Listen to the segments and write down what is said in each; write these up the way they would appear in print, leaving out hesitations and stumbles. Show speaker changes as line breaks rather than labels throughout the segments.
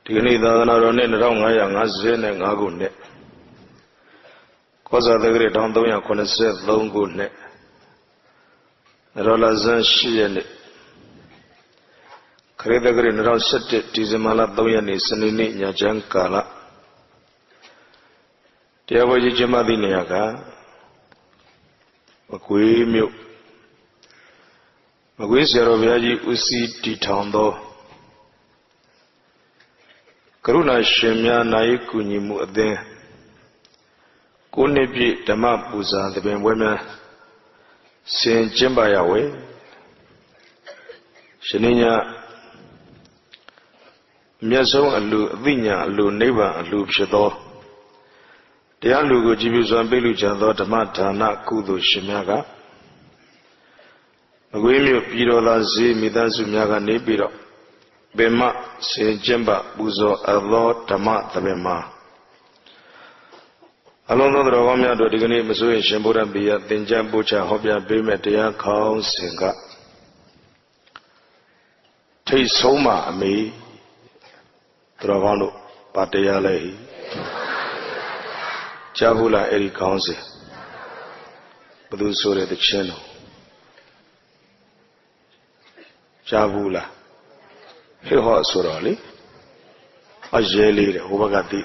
Tigni Dadanarone Ranga Zen and Agune. Cosa the great Antonia Coneset Long Gune. Rolazan Shi and Creda Green Roset Tizamala Doyani Sanini Yajankala. Tiawaji Jamadiniaga Makui Mu Magui Seroviaji Usi Titando Karuna Shemya Naiku Nimu Ade Kunepi Dama Buza the Benwema Saint Jembayawe Shaninya Miaso Alu Vinya Alu Neva Alu Pshado Tialugo Jibuzan Beluja Dhamata Na Kudu Shemyaga Magwimio Pirola Zi Midanzu Myaga Nebiro Bema Saint Jemba Buzo Alo Tama Tabema Along the Ravamia do Digani Masu in Shambura Bia, Dinjam Bucha Hobia Bimetia Kaun Singa Tay Soma me Travano Patayale Chabula Eri Council Badu Sore the channel Chabula Hiho Surali Ajeli Ubagati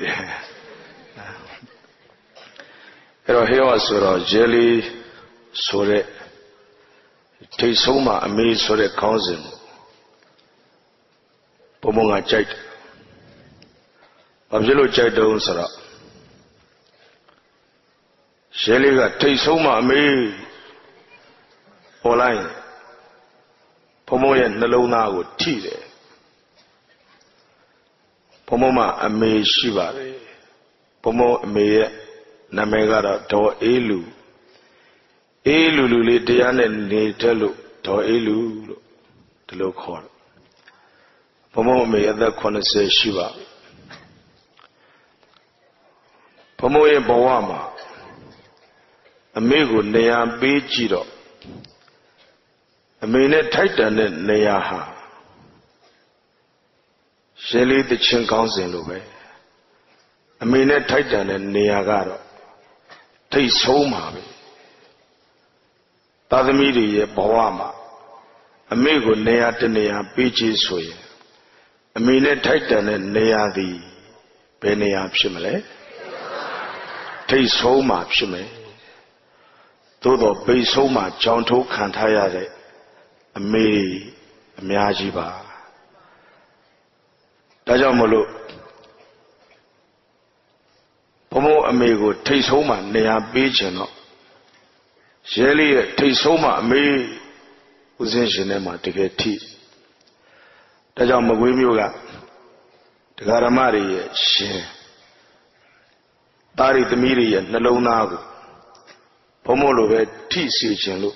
Hiho Sura Jelly Sore Tay Soma Ame Sore Council Pomonga Chait Abjelo Chait Down Sara Sheliga Tay Soma Ame Online Pomoya Nalona would tea Pomoma Ame Shiva Pomo Ame Namegara To Elu Elu Diane Netelu To Elu the local Pomo me other corner says Shiva Pomoye Bawama Amigo Nea Bijiro Amine Titan Neaha Shelly the Chin Council Lube Amine Titan and Neagaro Taste home Habi Tadamidi Bawama Amigo Nea Tenea Biji Soye Amine Titan and Nea the Benea Pshimale Taste home Pshime Todo base home Janto Kantayade Ame Miajiba Dajamolo Pomo Amigo Taste home Nea Bijano Shelly Taste home me Uzin Shinema to get tea Dajamagwimyoga Tagaramari Shin Tari the Miri Nalonago Pomolo tea seaching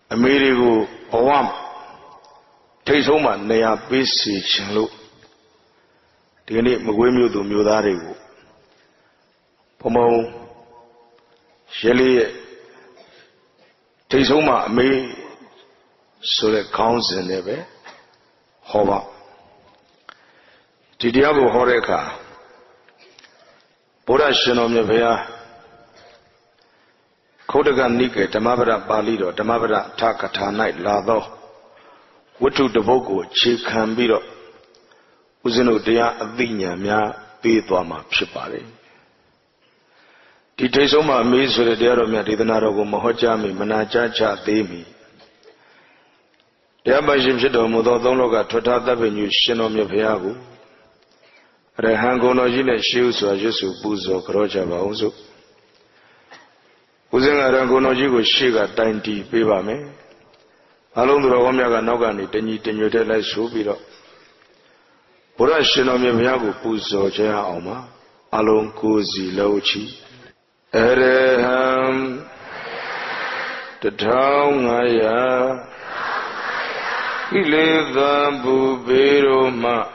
Amerigo Awam Taste home Nea Bisi Chinlo Dini Magwimyo do Mudarigo Pomo Shelly Taste home me so that counts in neve Hova Tidiago Horeka Buddha Shinom Yavea Kodaga Nike, Tamabara Balido, Tamabara Takata Night Lado, Witu Devogo, Chief Cambiro, Uzino Dea Vinya, Mia, Bidwama, Pshipari. Titesoma means with the Deromia Didanaro, Mahojami, Manajacha, Demi. Yabajim Shido, Mudodonoga, Tota Avenue, Shinom Yaviago, Rehango Nojine, Shius, Rajusu, Buzo, Kroja, Bauzo. Uzanga Rangono Jigo Shiga 90 Pibame Along the Romaga Nogani, Teni Tenutela Subiro Purashino Miago Puzo Jaya Oma Along Kuzi Lochi Ereham Tataungaya Ileva Bubero Ma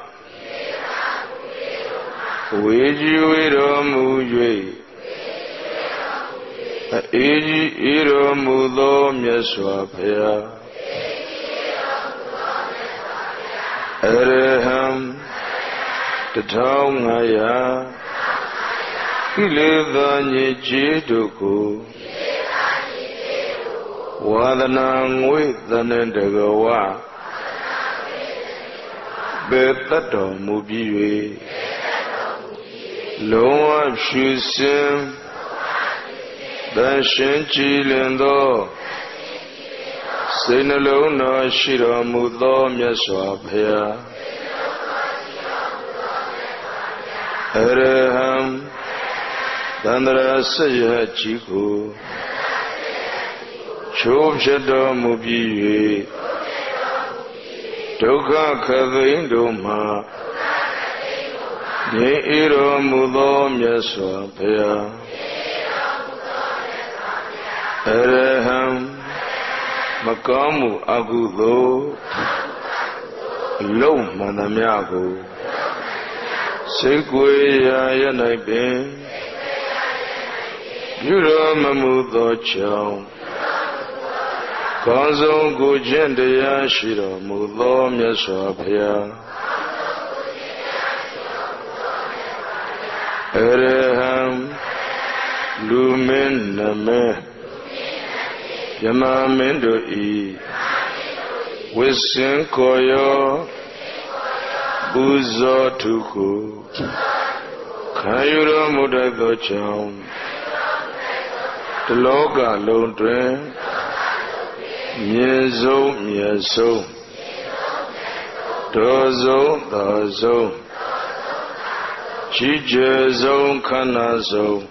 Uejuero Mujwe Iro Mudo Myaswapaya Ereha Tataungaya Kilidhanyi Jiduku Wadanangwi Dhanendagawa Betato Mubiwe Loa Shusim Dashin Chilindo Sinalona Shiramudo Myaswabhya Araham Dandrasaya Chiku Chobshada Mubiwe Dukha Kavindoma Neiro Mudo Myaswabhya Araham Makamu Agudo Low Manamyago Segwaya Yanabin Yura Mamudo Chow Kanzo Gujendaya Shira Mudo Myaswabhya Araham Lumin Name Yamamendo E Wisin Koyo Buzo Tuku Kayura Mudago Cham Taloga Londre Myezo Myezo Dozo Dozo Chijezo Kanazo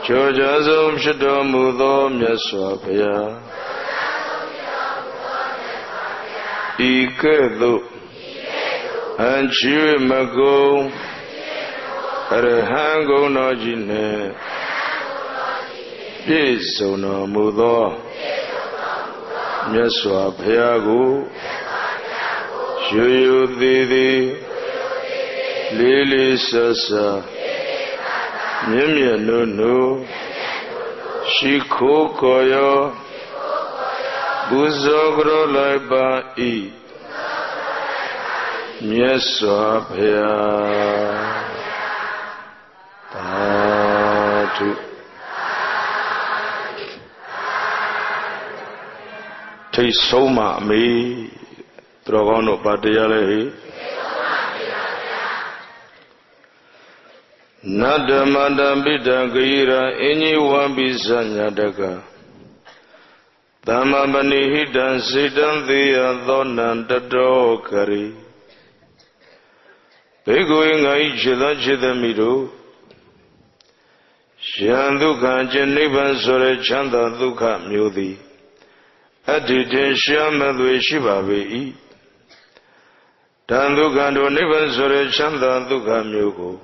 Chojazom Shadomudo Myaswabhya Ikedu Anchiwe Mago Arahango Najine Pisona Mudo Myaswabhya Gu Shuyu Didi Lili Sasa Nyemya Nunu Shiko Koyo Buzogro Laiba I Myaswabhya Tatu Tay Soma Me Dragano Padayale Nadamada Bidagira Ini Wambizanya Daga Damabani Hidan Sidan Dia Donan Dadokari Begoing Aichida Chidamido Shanduka Jeniban Sore Chanda Duka Mudi Adidin Shamadwe Shibabi Dandukando Niban Sore Chanda Duka Mugo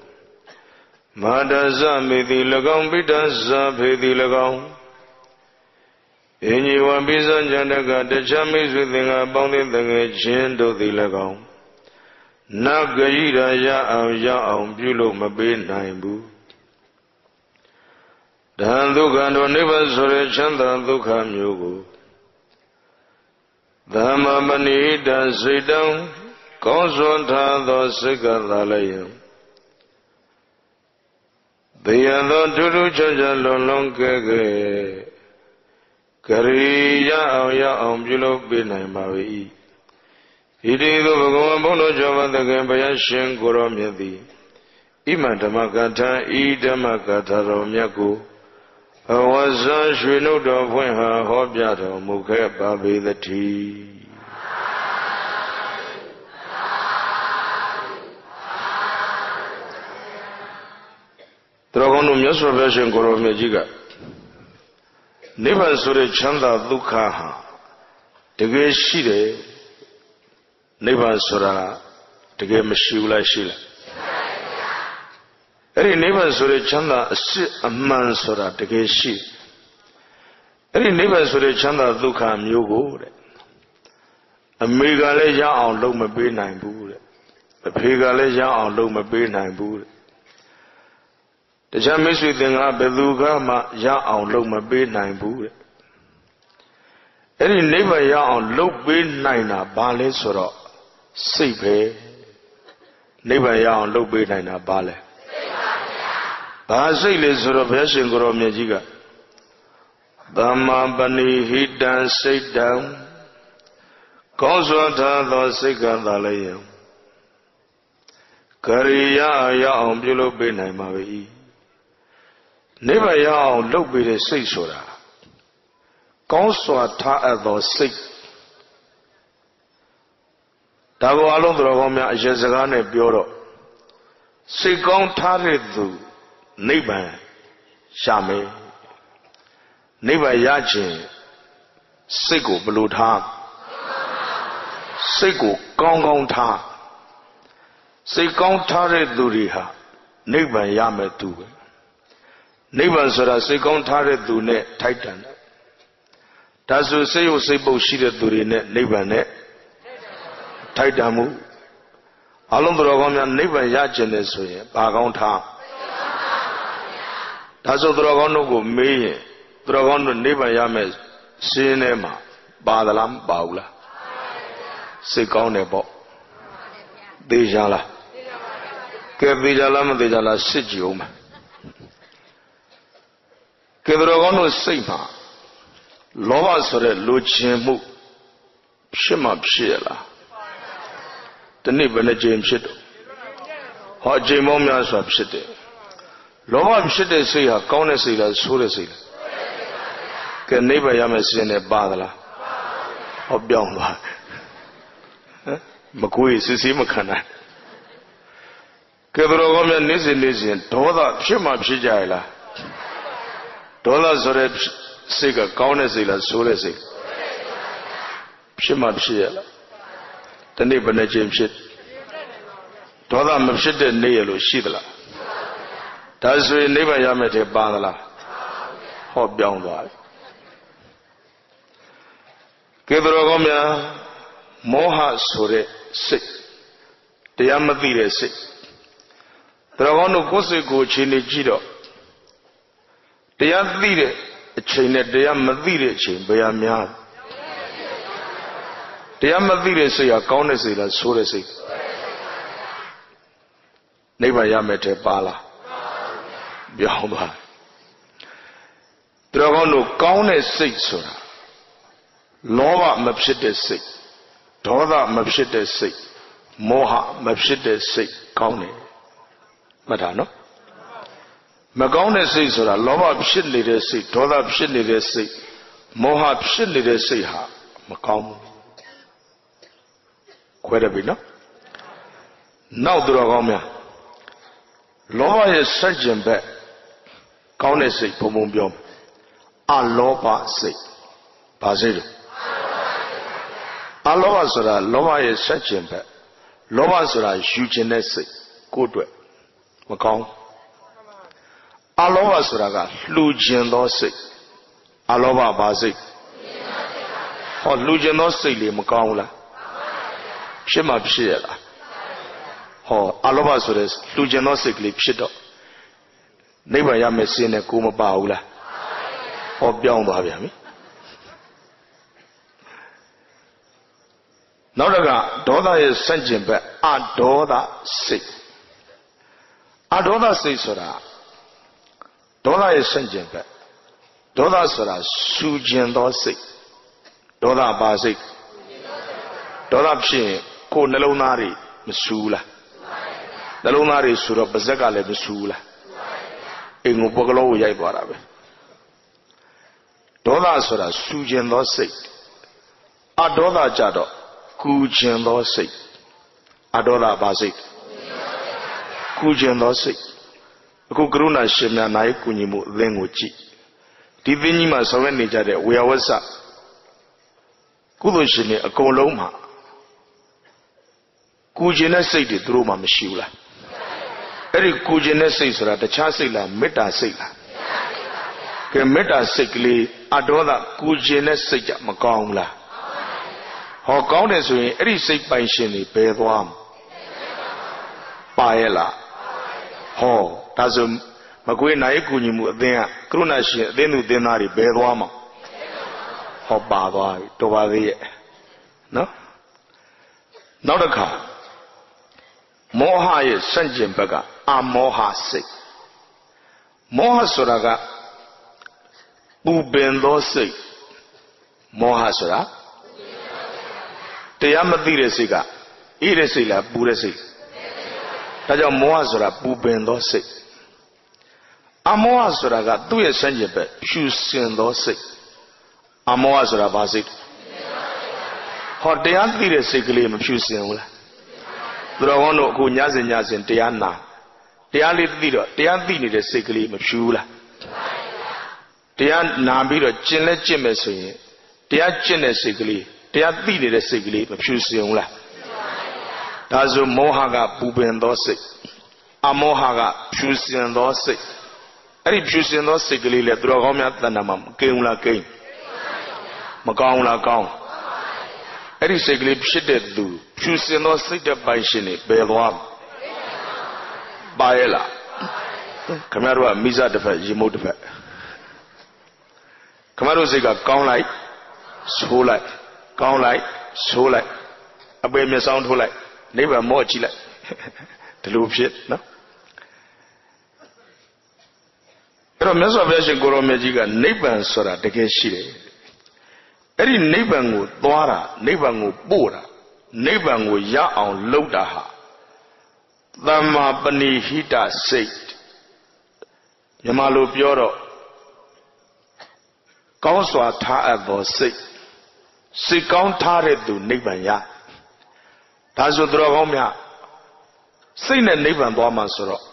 Madaza Midi Lagam Bidasa Pedi Lagam Ini Wambizan Janaka Dechamis within a bounding the Chindo the Lagam Nagayira Ya Bulo Mabe Naimbu Dandukando Niban Sore Chanda Duka Mugo Dhamamani Dan Sidam Konswanta the Sikalalayam Deyando Duru Jaja Lolong Kege Kariya Bulo Binaimavi Idi the Bono Java the Gambaya Shen Goromyadi Imadamakata Idamakata Romyaku Awaza Shwinoda Wenha Hobyata Mukhe Babi the tea. Dragono Myaswabhya Shen Goromyajiga Niban Sore Chanda Dukha Dege Shire Niban Sora Dege Mashula Shila Eri Niban Sore Chanda Aman Sora Dege Shi Eri Niban Sore Chanda Dukha Myogo Amiga Le Ya on Low Mabe Nine Boo The Piga Le Ya on Low Mabe Nine Boo The Jamiswi Dinga Beluga Ma Ya on Low Mabe Nine Boo Any neighbor young look be nine bale soro sipe. Neighbor young look be nine bale. Basile soro version goro mejiga. Dhamma bani hidan sit down. Conswata the second dalayam. Kariya young below be nine mavi. Neighbor young look be the six sora. Conswata the sick. Tago along the Romania Jezagane Bureau. Sikon Taridu, neighbor Shame, neighbor Yajin, Sigo Blutha, Sigo Gong Ta, Sikon Tariduriha, neighbor Yametu, neighbor Sora Sikon Taridu net Titan. Tasu say you say Boshida Durine, neighbor net. Taidamu along the Rogamia neighbor Yajanes, Bagonta. Tazo Dragono go me, Dragono neighbor Yames, Cinema, Badalam, Baula, Sikonebo, Dejala, Kevijalam, Dejala, Sigium, Kedragono Sima, Lovasore, Lucimu, Shima Pshila. The neighbor James shit. Hot Jamomia swap shit. Loma shit say her corner sailor, Surasi. Can neighbor Yamas in a badala of Biomba Makui, Sisi Makana. Kevrogomia Nizin, Toda Shima Pshijaila. Tola Zoreb Siga, corner sailor, Surasi. Shima Pshiela. The neighbor James shit. Toda Mapshit Nail Shidla. That's why neighbor Yamete Bandala. Hop beyond that. Kevrogomia Moha Sore sick. The Yamatire sick. Dragonu Kosiku Chini Jido. The Yamire, a chain at the Yamatire chain, Bayamia. The Yamatire say a counter and Surasi. Neighbor Yamete Bala. Yahoma. Dragono Kaune sick sora. Lova Mapshite sick. Toda Mapshite sick. Moha Mapshite sick. Kaune. Madano. Magaune sick sora. Lova Pshitli sick. Toda Pshitli sick. Moha Pshitli sick ha. Macau. Quite a bit, no? Now, Dragomia. Lova is surgeon back. Kaune sick, Pomumbium. Aloba sick. Basil. Aloba Sora, Lova is surgeon back. Lova Sora, Eugene sick. Good way. Macau. Aloba Sora, Lugian sick. Aloba Basic. Or Lugian sick, Macaula. Shema Pshila. Ho, Aloba Sores, Lugenosically Pshito. Neighbor Yamesin a Kuma Baula. Or beyond Babiami. Nodaga, Doda is sentient, but Adoda sick. Adoda sick, Sora. Doda is sentient, but Doda Sora, Sujian sick. Doda Basic. Doda Pshin, Ko Nelonari, Misula. Nelonari Sura Bazagale Misula. In Bogolo Yaibarabe. Doda Sora, Sujian sick. Adoda Jado, Kujian sick. Adoda Basic. Kujian sick. Kugruna Shimna Naikunimu, Lenguchi. Divinima Sovenijade, we are what's up. Kudushini, a coloma. Kujina Sati through Mamashula. Eric Kujina Sisra, the Chasila, Meta Sila. Can Meta Sikli, Adola Kujina Sija Macongla. How countess we every sick by Shini, Pedwam. Paella. Ho, Tazum, Maguina Ekunimu, there, Krunashi, Denu Denari, Bedwama. 好把သွားပြီတော်ပါသေးရဲ့နော်နောက်တစ်ခါမောဟရဲ့ဆန့်ကျင်ဘက်ကအမောဟစိတ်မောဟဆိုတာကပူပင်သောစိတ်မောဟဆိုတာတရားမသိတဲ့စိတ်ကအေးတဲ့စိတ်လားပူတဲ့စိတ်ဒါကြောင့်မောဟဆိုတာပူပင်သောစိတ်အမောဟဆိုတာကသူ့ရဲ့ဆန့်ကျင်ဘက်ဖြူစင်သောစိတ်အမောဟဆိုတာဘာစိတ်ဟောတရားသိတဲ့စိတ်ကလေးမဖြူစင်ဘူးလားသူတော်ကောင်းတို့အခုညစဉ်တရားနာတရားလေးသိတော့တရားသိနေတဲ့စိတ်ကလေးမဖြူဘူးလားတရားနာပြီးတော့ကျင့်လဲကျင့်မယ်ဆိုရင်တရားကျင့်တဲ့စိတ်ကလေးတရားသိနေတဲ့စိတ်ကလေးမဖြူစင်ဘူးလားဒါဆိုမောဟကပူပင်သောစိတ်အမောဟကဖြူစင်သောစိတ်အဲ့ဒီဖြူစင်သောစိတ်ကလေးလေသူတော်ကောင်းများတဏ္ဍာမှာမကိန်းဘူးလားကိန်းမကောင်းလားကောင်းအဲ့ဒီစိတ်ကလေးဖြစ်တဲ့သူဖြူစင်သောစိတ်တဲ့ပိုင်ရှင်နေပယ်သွားပါရဲ့လားခင်ဗျားတို့ကမိစတစ်ဖက်ရေမုတ်တစ်ဖက်ခင်ဗျားတို့စိတ်ကကောင်းလိုက်ဆိုးလိုက်ကောင်းလိုက်ဆိုးလိုက်အပေမျက်စောင်းထိုးလိုက်နိဗ္ဗာန်မော့ကြည့်လိုက်ဒီလိုဖြစ်နော်အဲ့တော့မြတ်စွာဘုရားရှင်ကိုရောမြတ်ကြီးကနိဗ္ဗာန်ဆိုတာတကယ်ရှိတယ်အဲ့ဒီနိဗ္ဗာန်ကိုသွားတာနိဗ္ဗာန်ကိုပို့တာနိဗ္ဗာန်ကိုရအောင်လုပ်တာဟာသမ္မာပဏိဟိတစိတ်မြန်မာလိုပြောတော့ကောင်းစွာထားအပ်သောစိတ်ကောင်းထားတဲ့သူနိဗ္ဗာန်ရဒါဆိုသူတော်ကောင်းများစိတ်နဲ့နိဗ္ဗာန်သွားမှာဆိုတော့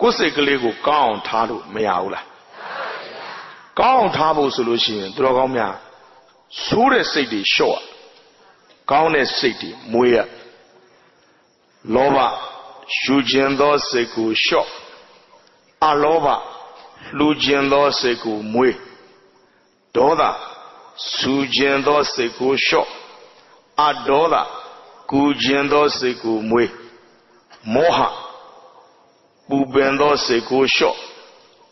ကိုယ်စိတ်ကလေးကိုကောင်းအောင်ထားလို့မရဘူးလားကောင်းအောင်ထားဖို့ဆိုလို့ရှိရင်သူတော်ကောင်းများဆိုးတဲ့စိတ်တွေလျှော့ကောင်းတဲ့စိတ်တွေမွေးရလောဘယူခြင်းသောစိတ်ကိုလျှော့အလောဘလူခြင်းသောစိတ်ကိုမွေးဒေါသဆူခြင်းသောစိတ်ကိုလျှော့အဒေါသကူခြင်းသောစိတ်ကိုမွေးမောဟပူပင်သောစိတ်ကိုလျှော့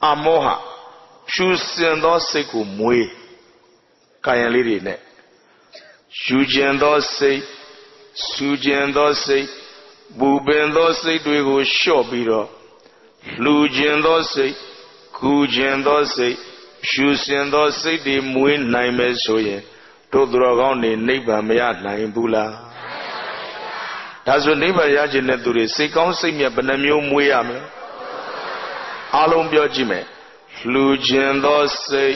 အမောဟဖြူစင်သောစိတ်ကိုမွေးကာယံလေးတွေနဲ့ယူခြင်းသောစိတ်ဆူခြင်းသောစိတ်ပူပင်သောစိတ်တွေကိုလျှော့ပြီးတော့လူခြင်းသောစိတ်ကူခြင်းသောစိတ်ဖြူစင်သောစိတ်တွေမွေးနိုင်မယ်ဆိုရင်တို့သူတော်ကောင်းတွေနိဗ္ဗာန်မရနိုင်ဘူးလားဒါဆိုနိဗ္ဗာန်ရခြင်းတဲ့သူတွေစိတ်ကောင်းစိတ်မြတ်ဘယ်နှမျိုးမွေးရမလဲအားလုံးပြောကြည့်မယ်လူခြင်းသောစိတ်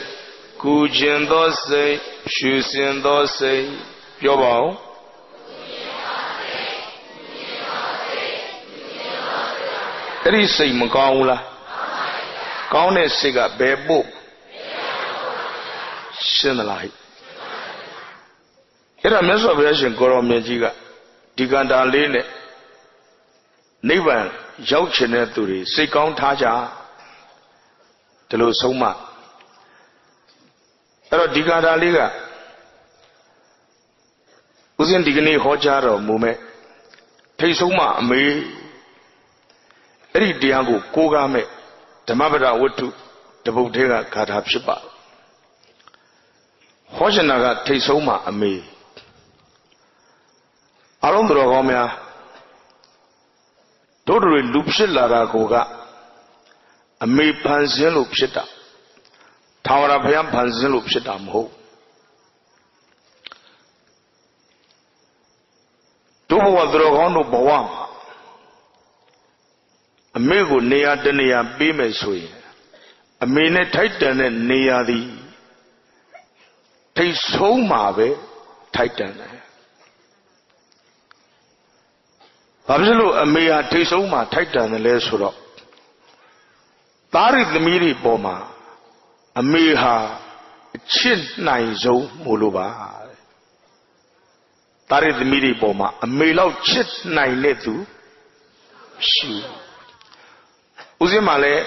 ကူခြင်းသောစိတ်ဖြူစင်သောစိတ်ပြောပါဦးအဲ့ဒီစိတ်မကောင်းဘူးလားကောင်းတဲ့စိတ်ကဘယ်ပို့ရှင်းသလားဟိအဲ့ဒါမြတ်စွာဘုရားရှင်ကိုရောမြတ်ကြီးကဒီကန္တာလေးနဲ့နိဗ္ဗာန်ရောက်ချင်တဲ့သူတွေစိတ်ကောင်းထားကြဒီလိုဆုံးမအဲ့တော့ဒီကန္တာလေးကဦးဇင်းဒီကနေ့ဟောကြားတော်မူမဲ့ထိတ်ဆုံးမအမေအဲ့ဒီတရားကိုကိုးကားမဲ့ဓမ္မပဒဝတ္ထုတပုတ်ထဲကဂါထာဖြစ်ပါဟောရှင်နာကထိတ်ဆုံးမအမေအလုံးတော်ကောင်းများတို့တွေလူဖြစ်လာတာကိုကအမေဖန်ဆင်းလို့ဖြစ်တာထာဝရဘုရားဖန်ဆင်းလို့ဖြစ်တာမဟုတ်တို့ဘဝသူတော်ကောင်းတို့ဘဝမှာအမေကိုနေရာတနေရာပေးမယ်ဆိုရင်အမေနဲ့ထိုက်တန်တဲ့နေရာသည်ထိတ်ဆုံးမှာပဲထိုက်တန်တယ်ဘာဖြစ်လို့အမေဟာထိတ်ဆုံးမှာထိုက်တန်တယ်လဲဆိုတော့သားရသမီးတွေပေါ်မှာအမေဟာအချစ်နိုင်ဆုံးမို့လို့ပါသားရသမီးတွေပေါ်မှာအမေလောက်ချစ်နိုင်တဲ့သူရှိဦးဇင်းမှာလည်း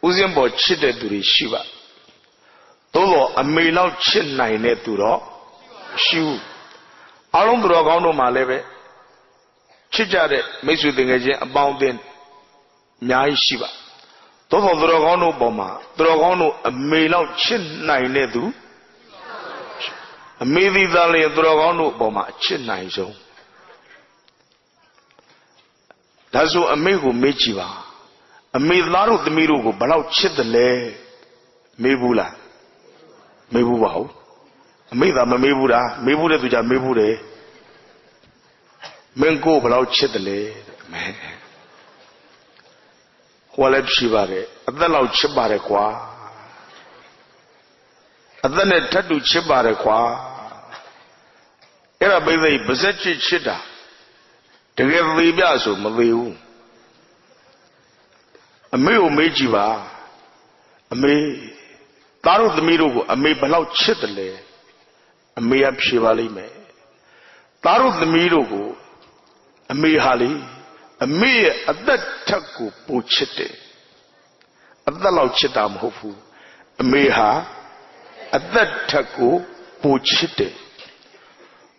ဦးဇင်းပေါ်ချစ်တဲ့သူတွေရှိပါသို့တော့အမေလောက်ချစ်နိုင်တဲ့သူတော့ရှိဘူးအလုံးသူတော်ကောင်းတို့မှာလည်းပဲချစ်ကြတဲ့မိတ်ဆွေတငယ်ချင်းအပေါင်းအသင်းအများကြီးရှိပါသို့တော့သူတော်ကောင်းတို့ပေါ်မှာသူတော်ကောင်းတို့အမေလောက်ချစ်နိုင်တဲ့သူ Maybe the Lindrogano Boma, Chinai zone. That's what a Mego Mechiva. A made Laro the Miru, but out Chitale Mebula Mebuao. A made a Mebura, Mebura to Jamebure. Men go but out Chitale. Wallet Shibare, a the loud Chibare qua. A then a tattoo Chibare qua. Era baby, Bazechi Chita. To get the Biaso, Malu. A meal Mejiva. A me. Taro the Miru, a me below Chitale. A me up Shivali me. Taro the Miru, a me Hali. A me at that taku puchite. At the loud chitam hofu. A me ha. At that taku puchite.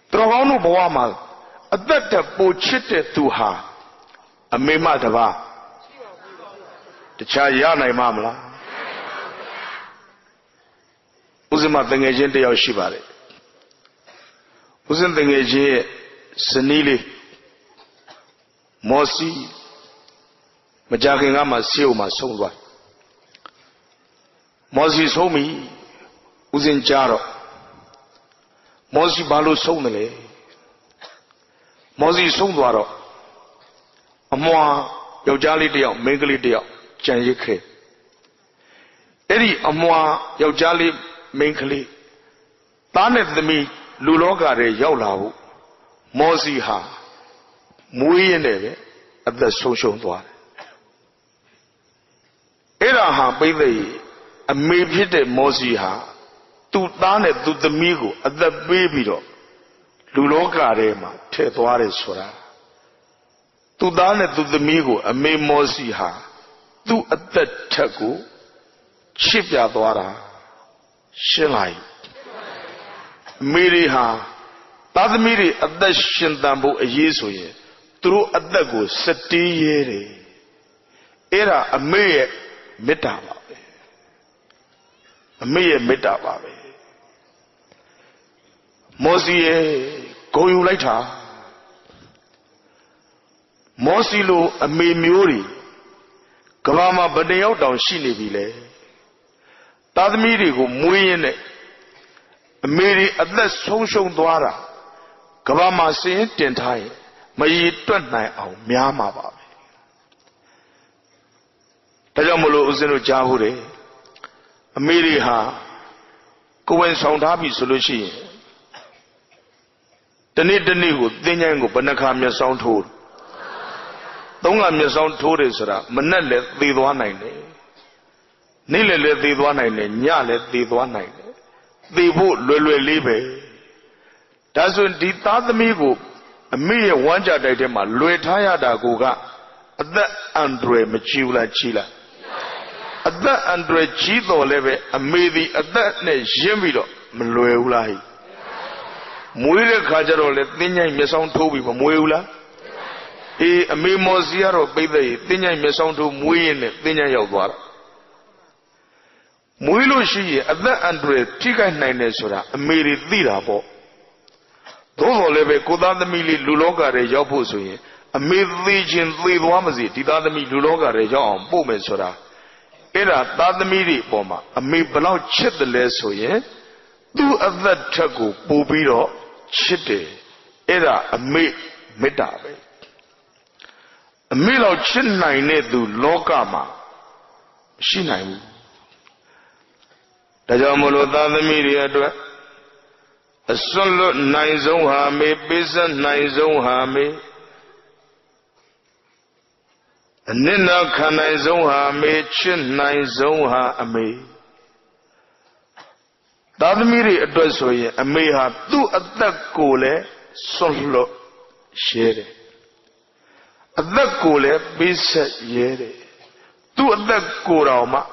Trovano Boamal. At that puchite to her. A me matava. The Chayana Mamla. Uzima Tangajente Yoshibare. Uzim Tangaje Senili Mosi Majagama Silma Sonwa. Mosi Somi Uzin Jaro. Mosi Balu Sonale. Mosi Sonwaro. Amoa Yojali Deo, Megli Deo. Janjike. Eddie Amoa Yojali Minkli Tanet the me Lulogare Yolao Mosi ha Mui neve at the social door. Era ha baby a maybe the Mosi ha to Tanet to the Migo at the baby do Lulogare ma Tetuare Sora to Tanet to the Migo a may Mosi ha to at the Tagu Chipya Dwara Shilai Miri ha Tadmiri at the Shintambo a Yesuye through at the go Sati Yere Era a mere Metababe a mere Metababe Mosie go you later Mosilo a me Muri Kavama Badeo down Shinibile Tadmiri go Muine Mary at the social Dwara Kavama Saint Tentai May 29 out Miama Babe Tajamulo Uzeno Jahure Mary ha go and sound happy solution. The need the new Dinyango Banakam sound told. Don't have your sound told is Manelle the one night. Nile let the one night, Yalet the one night. They would live. That's when the Tadamigo, a mere one jadema, Luetaya da Goga, at the Andre Machula Chila. At the Andre Chido leve, a maybe at that ne Jemido, Mlueulai. Muile Kajaro let Dinya Meson Toby from Muela. A me Mosiaro baby, Dinya Meson to Muin, Dinya Yawar. Muilo she at the Andre Tika Ninesura, a Mary Dirabo. Those leve Kudan the Mili Luloga Rejopusi, a mid legion lead Wamazi, Didadami Luloga Rejon, Bomesura. Era Tadamiri Boma, a me below chit the lesoye, do at that chago, Bobiro, chite, era a me metabe. A milo chinai ne do logama, shinai. Tajamolo Tadamiri adwa, a solo naizo hame, bisan naizo hame. Nina Kanaizoha me chin Naizoha ame. Tadmiri addressoye ameha tu atakole solo shere. Atakole bisa yere. Tu atakorama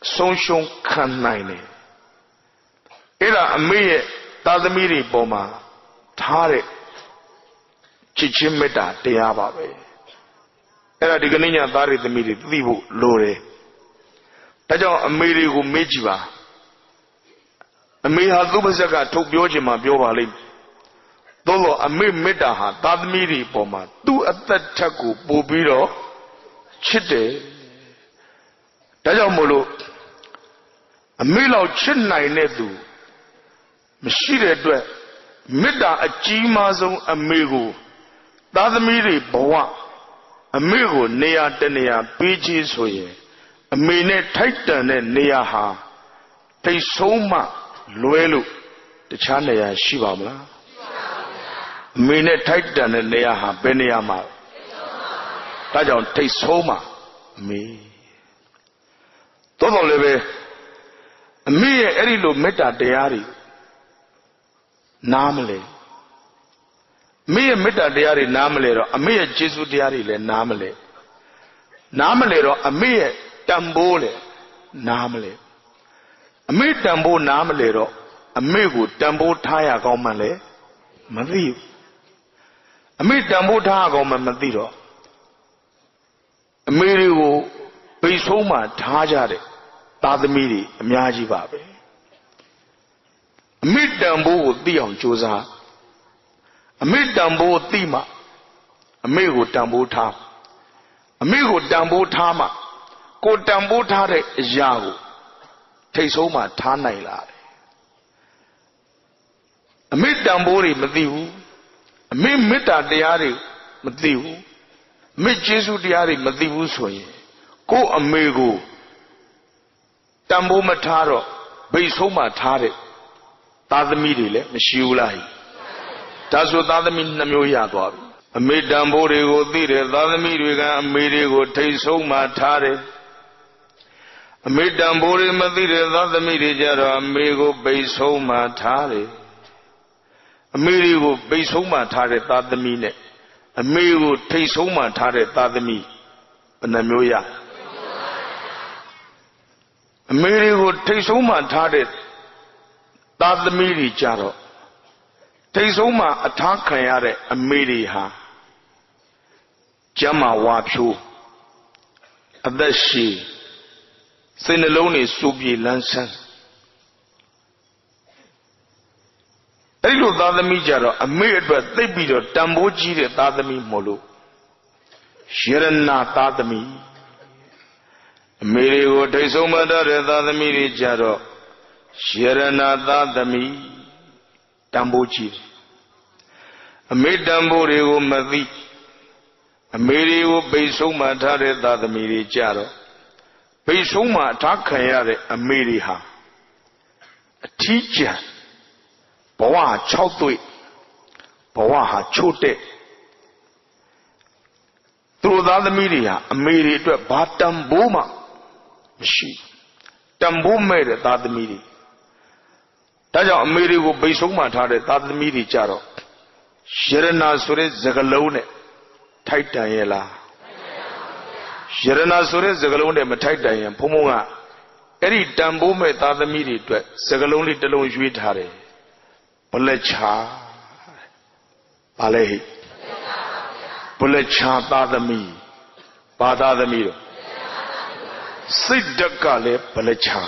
sonshon kanaine. Era ameye Tadmiri boma tare chichimeta teababe. Era di Ganinya Dari the Miri, Vivo, Lore. Tajo Amiri who Mejiva အမေဟာသူ့ပါဇက်ကထုတ်ပြောခြင်းမှာပြောပါလိမ့်မယ်သို့တော့အမေမေတ္တာဟာသားသမီးတွေပေါ်မှာသူ့အသက်ထက်ကိုပို့ပြီးတော့ချစ်တယ်ဒါကြောင့်မို့လို့အမေလောက်ချစ်နိုင်တဲ့သူမရှိတဲ့အတွက်မေတ္တာအကြီးမားဆုံးအမေကိုသားသမီးတွေဘဝအမေကိုနေရာတနေရာပေးချေဆိုရင်အမေနဲ့ထိုက်တန်တဲ့နေရာဟာထိတ်ဆုံးမှလွဲလို့တခြားနေရာရှိပါမလားအမေနဲ့ထိုက်တန်တဲ့နေရာဟာဘယ်နေရာမှာဒါကြောင့်ထိတ်ဆုံးမှအမေတော်တော်လည်းပဲအမေရဲ့အဲ့ဒီလိုမေတ္တာတရားတွေနားမလဲအမေရဲ့မေတ္တာတရားတွေနားမလဲတော့အမေရဲ့ကျေးဇူးတရားတွေလည်းနားမလဲတော့အမေရဲ့တန်ဖိုးလည်းနားမလဲအမေတန်ဖိုးနားမလဲတော့အမေကိုတန်ဖိုးထားရကောင်းမှလည်းမသိဘူးအမေတန်ဖိုးထားရကောင်းမှမသိတော့အမေတွေကိုပိတ်ဆိုးမှထားကြတဲ့သားသမီးတွေအများကြီးပါပဲအမေတန်ဖိုးကိုသိအောင်ကြိုးစားအမေတန်ဖိုးသိမှအမေကိုတန်ဖိုးထားအမေကိုတန်ဖိုးထားမှကိုတန်ဖိုးထားတဲ့အရာကိုထိတ်ဆုံးမှထားနိုင်လာတယ်အမေတန်ဖိုးတွေမသိဘူးအမေမေတ္တာတရားတွေမသိဘူးအမေကျေးဇူးတရားတွေမသိဘူးဆိုရင်ကိုအမေကိုတန်ဖိုးမထားတော့ဘိတ်ဆုံးမှထားတဲ့သားသမီးတွေလည်းမရှိဘူးလားဒါဆိုသားသမီးနှမျိုးရသွားပြီအမေတန်ဖိုးတွေကိုသိတယ်သားသမီးတွေကအမေတွေကိုထိတ်ဆုံးမှထားတယ်အမေတန်ဖိုးတွေမသိတဲ့သားသမီးတွေကြတော့အမေကိုပိတ်ဆုံးမှထားတယ်အမေတွေကိုပိတ်ဆုံးမှထားတဲ့သားသမီးနဲ့အမေကိုထိတ်ဆုံးမှထားတဲ့သားသမီးဘယ်နှမျိုးရအမေတွေကိုထိတ်ဆုံးမှထားတဲ့သားသမီးတွေကြတော့ထိတ်ဆုံးမှအထားခံရတဲ့အမေတွေဟာကျမ်းမာဝါဖြိုးအသက်ရှည်စိတ်နှလုံးတွေစူပြေလန်းဆန်းအဲ့လိုသားသမီးကြတော့အမေအတွက်သိပ်ပြီးတော့တန်ဖိုးကြီးတဲ့သားသမီးမို့လို့ယရနာသားသမီးအမေတွေကိုထိတ်ဆုံးမထားတဲ့သားသမီးတွေကြတော့ယရနာသားသမီးတန်ဖိုးကြီးအမေတန်ဖိုးတွေကိုမသိအမေတွေကိုပိတ်ဆုံးမထားတဲ့သားသမီးတွေကြတော့ပိတ်ဆုံးမထားခံရတဲ့အမေတွေဟာအထီးကျန်ဘဝ6တွေ့ဘဝဟာချို့တဲ့သူတို့သားသမီးတွေဟာအမေတွေအတွက်ဘာတန်ဖိုးမှမရှိတန်ဖိုးမဲ့တဲ့သားသမီးတွေဒါကြောင့်အမေတွေကိုပိတ်ဆုံးမထားတဲ့သားသမီးတွေကြတော့ယရနာဆိုတဲ့စကားလုံးနဲ့ထိုက်တန်ရဲ့လားယရနာဆိုတဲ့စကားလုံးနဲ့မထိုက်တန်ရင်ဘုံဘုံကအဲ့ဒီတန်ဖိုးမဲ့သားသမီးတွေအတွက်စကားလုံးလေးတစ်လုံးရွေးထားတယ်ဘလက်ချာပါလေဘလက်ချာသားသမီးဘာသားသမီးတော့စိတ်ဓာတ်ကလည်းဘလက်ချာ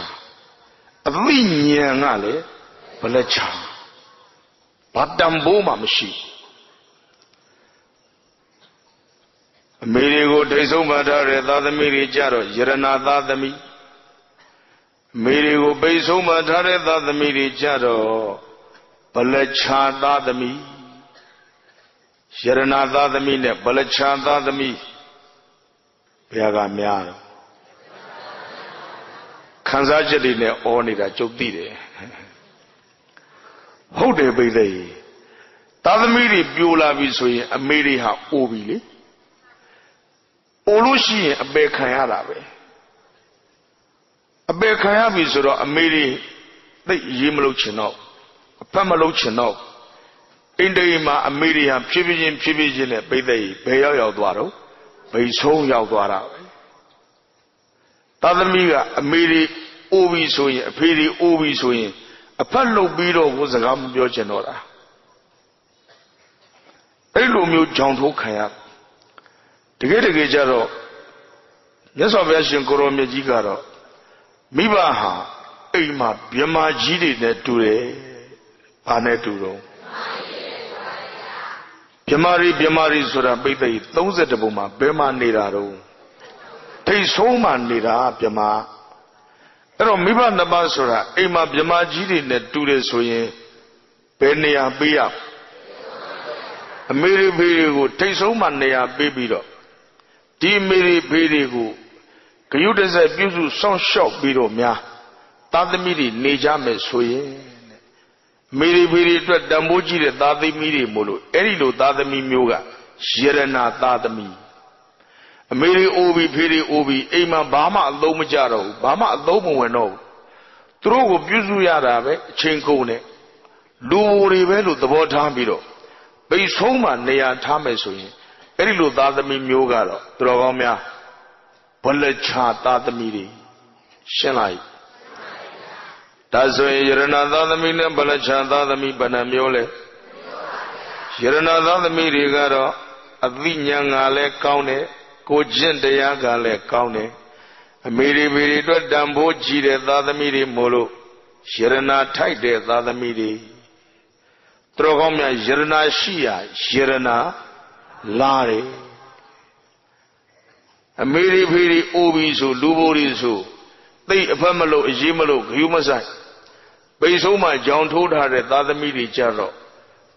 အသိဉာဏ်ကလည်းဘလက်ချာဘာတန်ဖိုးမှမရှိအမေတွေကိုထိတ်ဆုံးမထားတဲ့သားသမီးတွေကြတော့ယရနာသားသမီးအမေတွေကိုပိတ်ဆုံးမထားတဲ့သားသမီးတွေကြတော့ဘလက်ချာသားသမီးယရနာသားသမီးနဲ့ဘလက်ချာသားသမီးဘယ်ကများတော့ခံစားချက်တွေနဲ့အောနေတာကြုတ်သိတယ်ဟုတ်တယ်ပိသိသားသမီးတွေပြိုလာပြီဆိုရင်အမေတွေဟာအိုပြီလေအိုလို့ရှိရင်အပေခံရတာပဲအပေခံရပြီဆိုတော့အမေတွေသိရေးမလုပ်ချင်တော့အဖက်မလုပ်ချင်တော့အိန္ဒိယမှာအမေတွေဟာဖြည်းဖြည်းချင်းနဲ့ပိသိဘယ်ရောက်သွားတော့ဗိဆုံးရောက်သွားတာပဲသားသမီးကအမေတွေအိုပြီဆိုရင်အဖေတွေအိုပြီဆိုရင်အဖက်လုပ်ပြီးတော့ကိုစကားမပြောချင်တော့တာအဲ့လိုမျိုးကြောင်ထိုးခံရတကယ်ကြတော့မြတ်စွာဘုရားရှင်ကိုရောမြတ်ကြီးကတော့မိဘဟာ ma Bima Jidi Neture, Panetudo. Bimari Sura Bete, those at the Buma, Bema Nidaro. Taste Homa Nida, Bima. Ero Miba Nabasura, Ema Bima Jidi Neture Soye, Benia Bia. A Mary Birigo, Taste Homa Nea Baby. Di Mary Birigo. Kayudas abusu some shop below Mia. Tadamiri, Nejame Soye. Miri Biri to Damoji, Dadi Miri Mulu, Erilo Dadami Muga, Sierra Dadami. Miri Obi, Piri Obi, Ema Bama Lomajaro, Bama Lomo, Throw Buzu Yarabe, Chenkone, Luri Velu, the Botambiro, Base Homa, Nea Tamesoy, Erilo Dadami Muga, Drogomia, Palacha Dadamiri, Shenai. That's why Yerana the Mina Balachanda the Mi Banamiole Yerana the Mirigaro, a Vinyangale County, Cogentayagale County, a Miri Miri to Dambo Gide, the Miri Molo, Yerana Taide, the Miri Trogomia, Yerana Shia, Yerana Lari, a Miri Miri Obisu, Luborisu. They Pamelo, Jimalo, Humasai. Basoma, John told her that other media charo.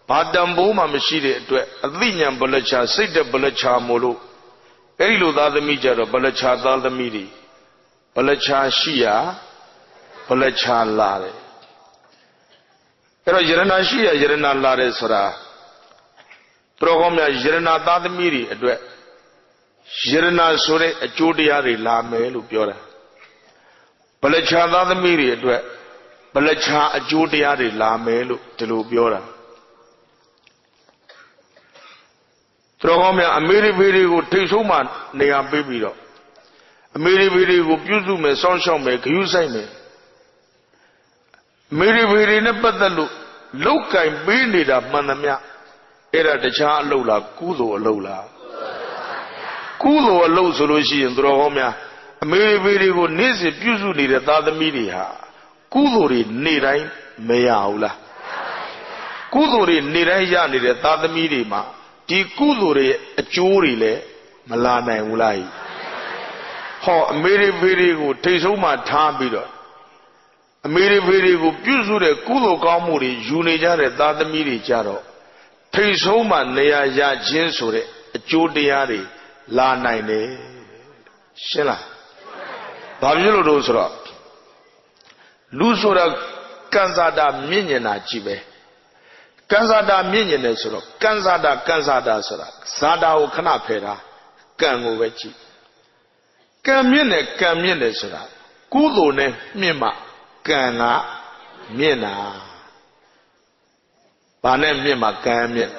Padamboma Machide to a Vinyam Balacha, Sita Balacha Molo. Erilu the other media, Balacha the midi. Balacha Shia, Balacha Lare. Pero Yerana Shia, Yerana Lare Sora. Trogomia, Yerana the midi, Yerana Sore, a Judiari Lame, Lupiora. Balacha the Miri, Balacha a Judiari Lamelu, Telubiora. Trogomia, a Miri Viri would take so much, Nea Bibido. A Miri Viri would use me, Sonshon make you say me. Miri Viri never the look I being it up, Manamia. Era the Cha Lola, Kudo Lola. Kudo a low solution, Drogomia. Mary Very good Nisi usually the other media. Kuduri Nirai Mayaula. Kuduri Nirayani the other media. Ti Kuduri a Churile Malana Ulai. Ho Mary Very good Tesoma Tambido. A Mary Very good usually Kudo Kamuri, Junija the other media Jaro. Tesoma Nea Jinsure, a Judiari, La Nine. Shella. Babylon Rosra Lusura Kanzada Miniana Chibe Kanzada Minianesro Kanzada Sora Sada o Canapera Kango Vechi Camine Sora Kudone Mima Kana Mina Panem Mima Camien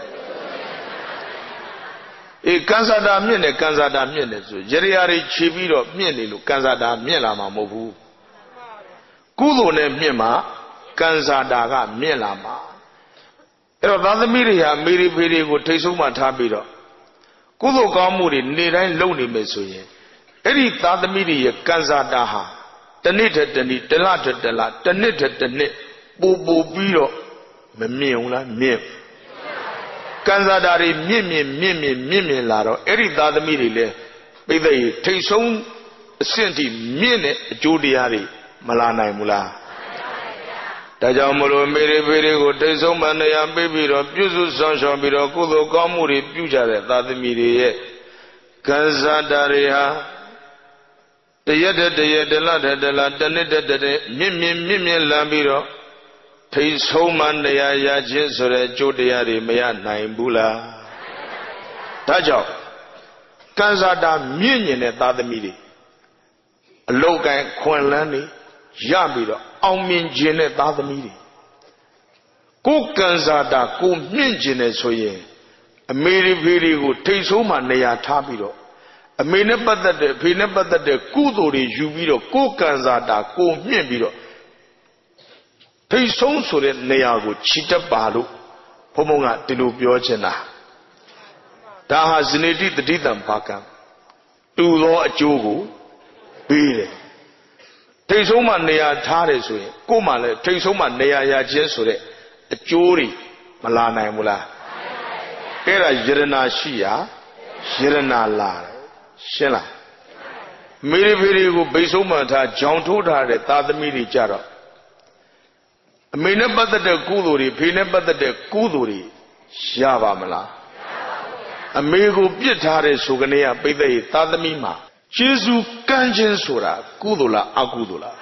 E Kanzada Mine, Jeriari Chibiro, Mienilu, Kanzada Mielama Mobu. Kudone Mima, Kanzadaga Mielama. Erother Miria, Miri Piri would take so much habito. Kudo Kamuri, Nira Loni Mesoye. Eri Tata Miria, Kanzadaha, the knitted the knit, the latter the lat, the knitted the knit, Bobo Biro, Memiula, Mim. Kanzadari Mimi Laro, Eri Dada Mirile, Bebe, Tason, Senti, Mine, Judiari, Malana Mula. Tajamolo, Mary Very good, Tason Manaya, Baby, Puzu Sanshon, Biro, Kudo, Kamuri, Pujare, Dada Miri, Kanzadaria, the Yeda, the Latter, the Latter, Mimi Lambiro. Taste home and ya jinsore Jodiari Maya Naimbula. Tajo Kanzada Minion at the midi. A logan Quanlani, Yambido, Aumin Jin at the midi. Go Kanzada, go Minjin soye. A Mary Very good taste home and ya tabido. A minute that the Kudori Jubiro, go Kanzada, go Mimbido. They soon so that Neago, Chita Balu, Pomonga, Tilubio Jena. That has needed the Didam Paka. Do law at Jogo, be it. ထိတ်ဆုံးမှနေရာထားတယ်ဆိုရင်ကို့မှလည်းထိတ်ဆုံးမှနေရာရခြင်းဆိုတဲ့အကျိုးတွေမလာနိုင်ဘူးလားအဲ့ဒါယရနာရှိရာယရနာလာတယ်ရှင်းလားမေရီဖေရီကိုဗိဆုံးမှထားဂျောင်ထိုးထားတဲ့သာသမီတွေကြတော့အမေနဲ့ပတ်သက်တဲ့ကုသိုလ်တွေဖေနဲ့ပတ်သက်တဲ့ကုသိုလ်တွေရပါမလားအမေကိုပြစ်ထားတဲ့ဆိုကနေကပိဿရဲ့သာသမီမှာကျေးဇူးကမ်းခြင်းဆိုတာကုသိုလ်လားအကုသိုလ်လား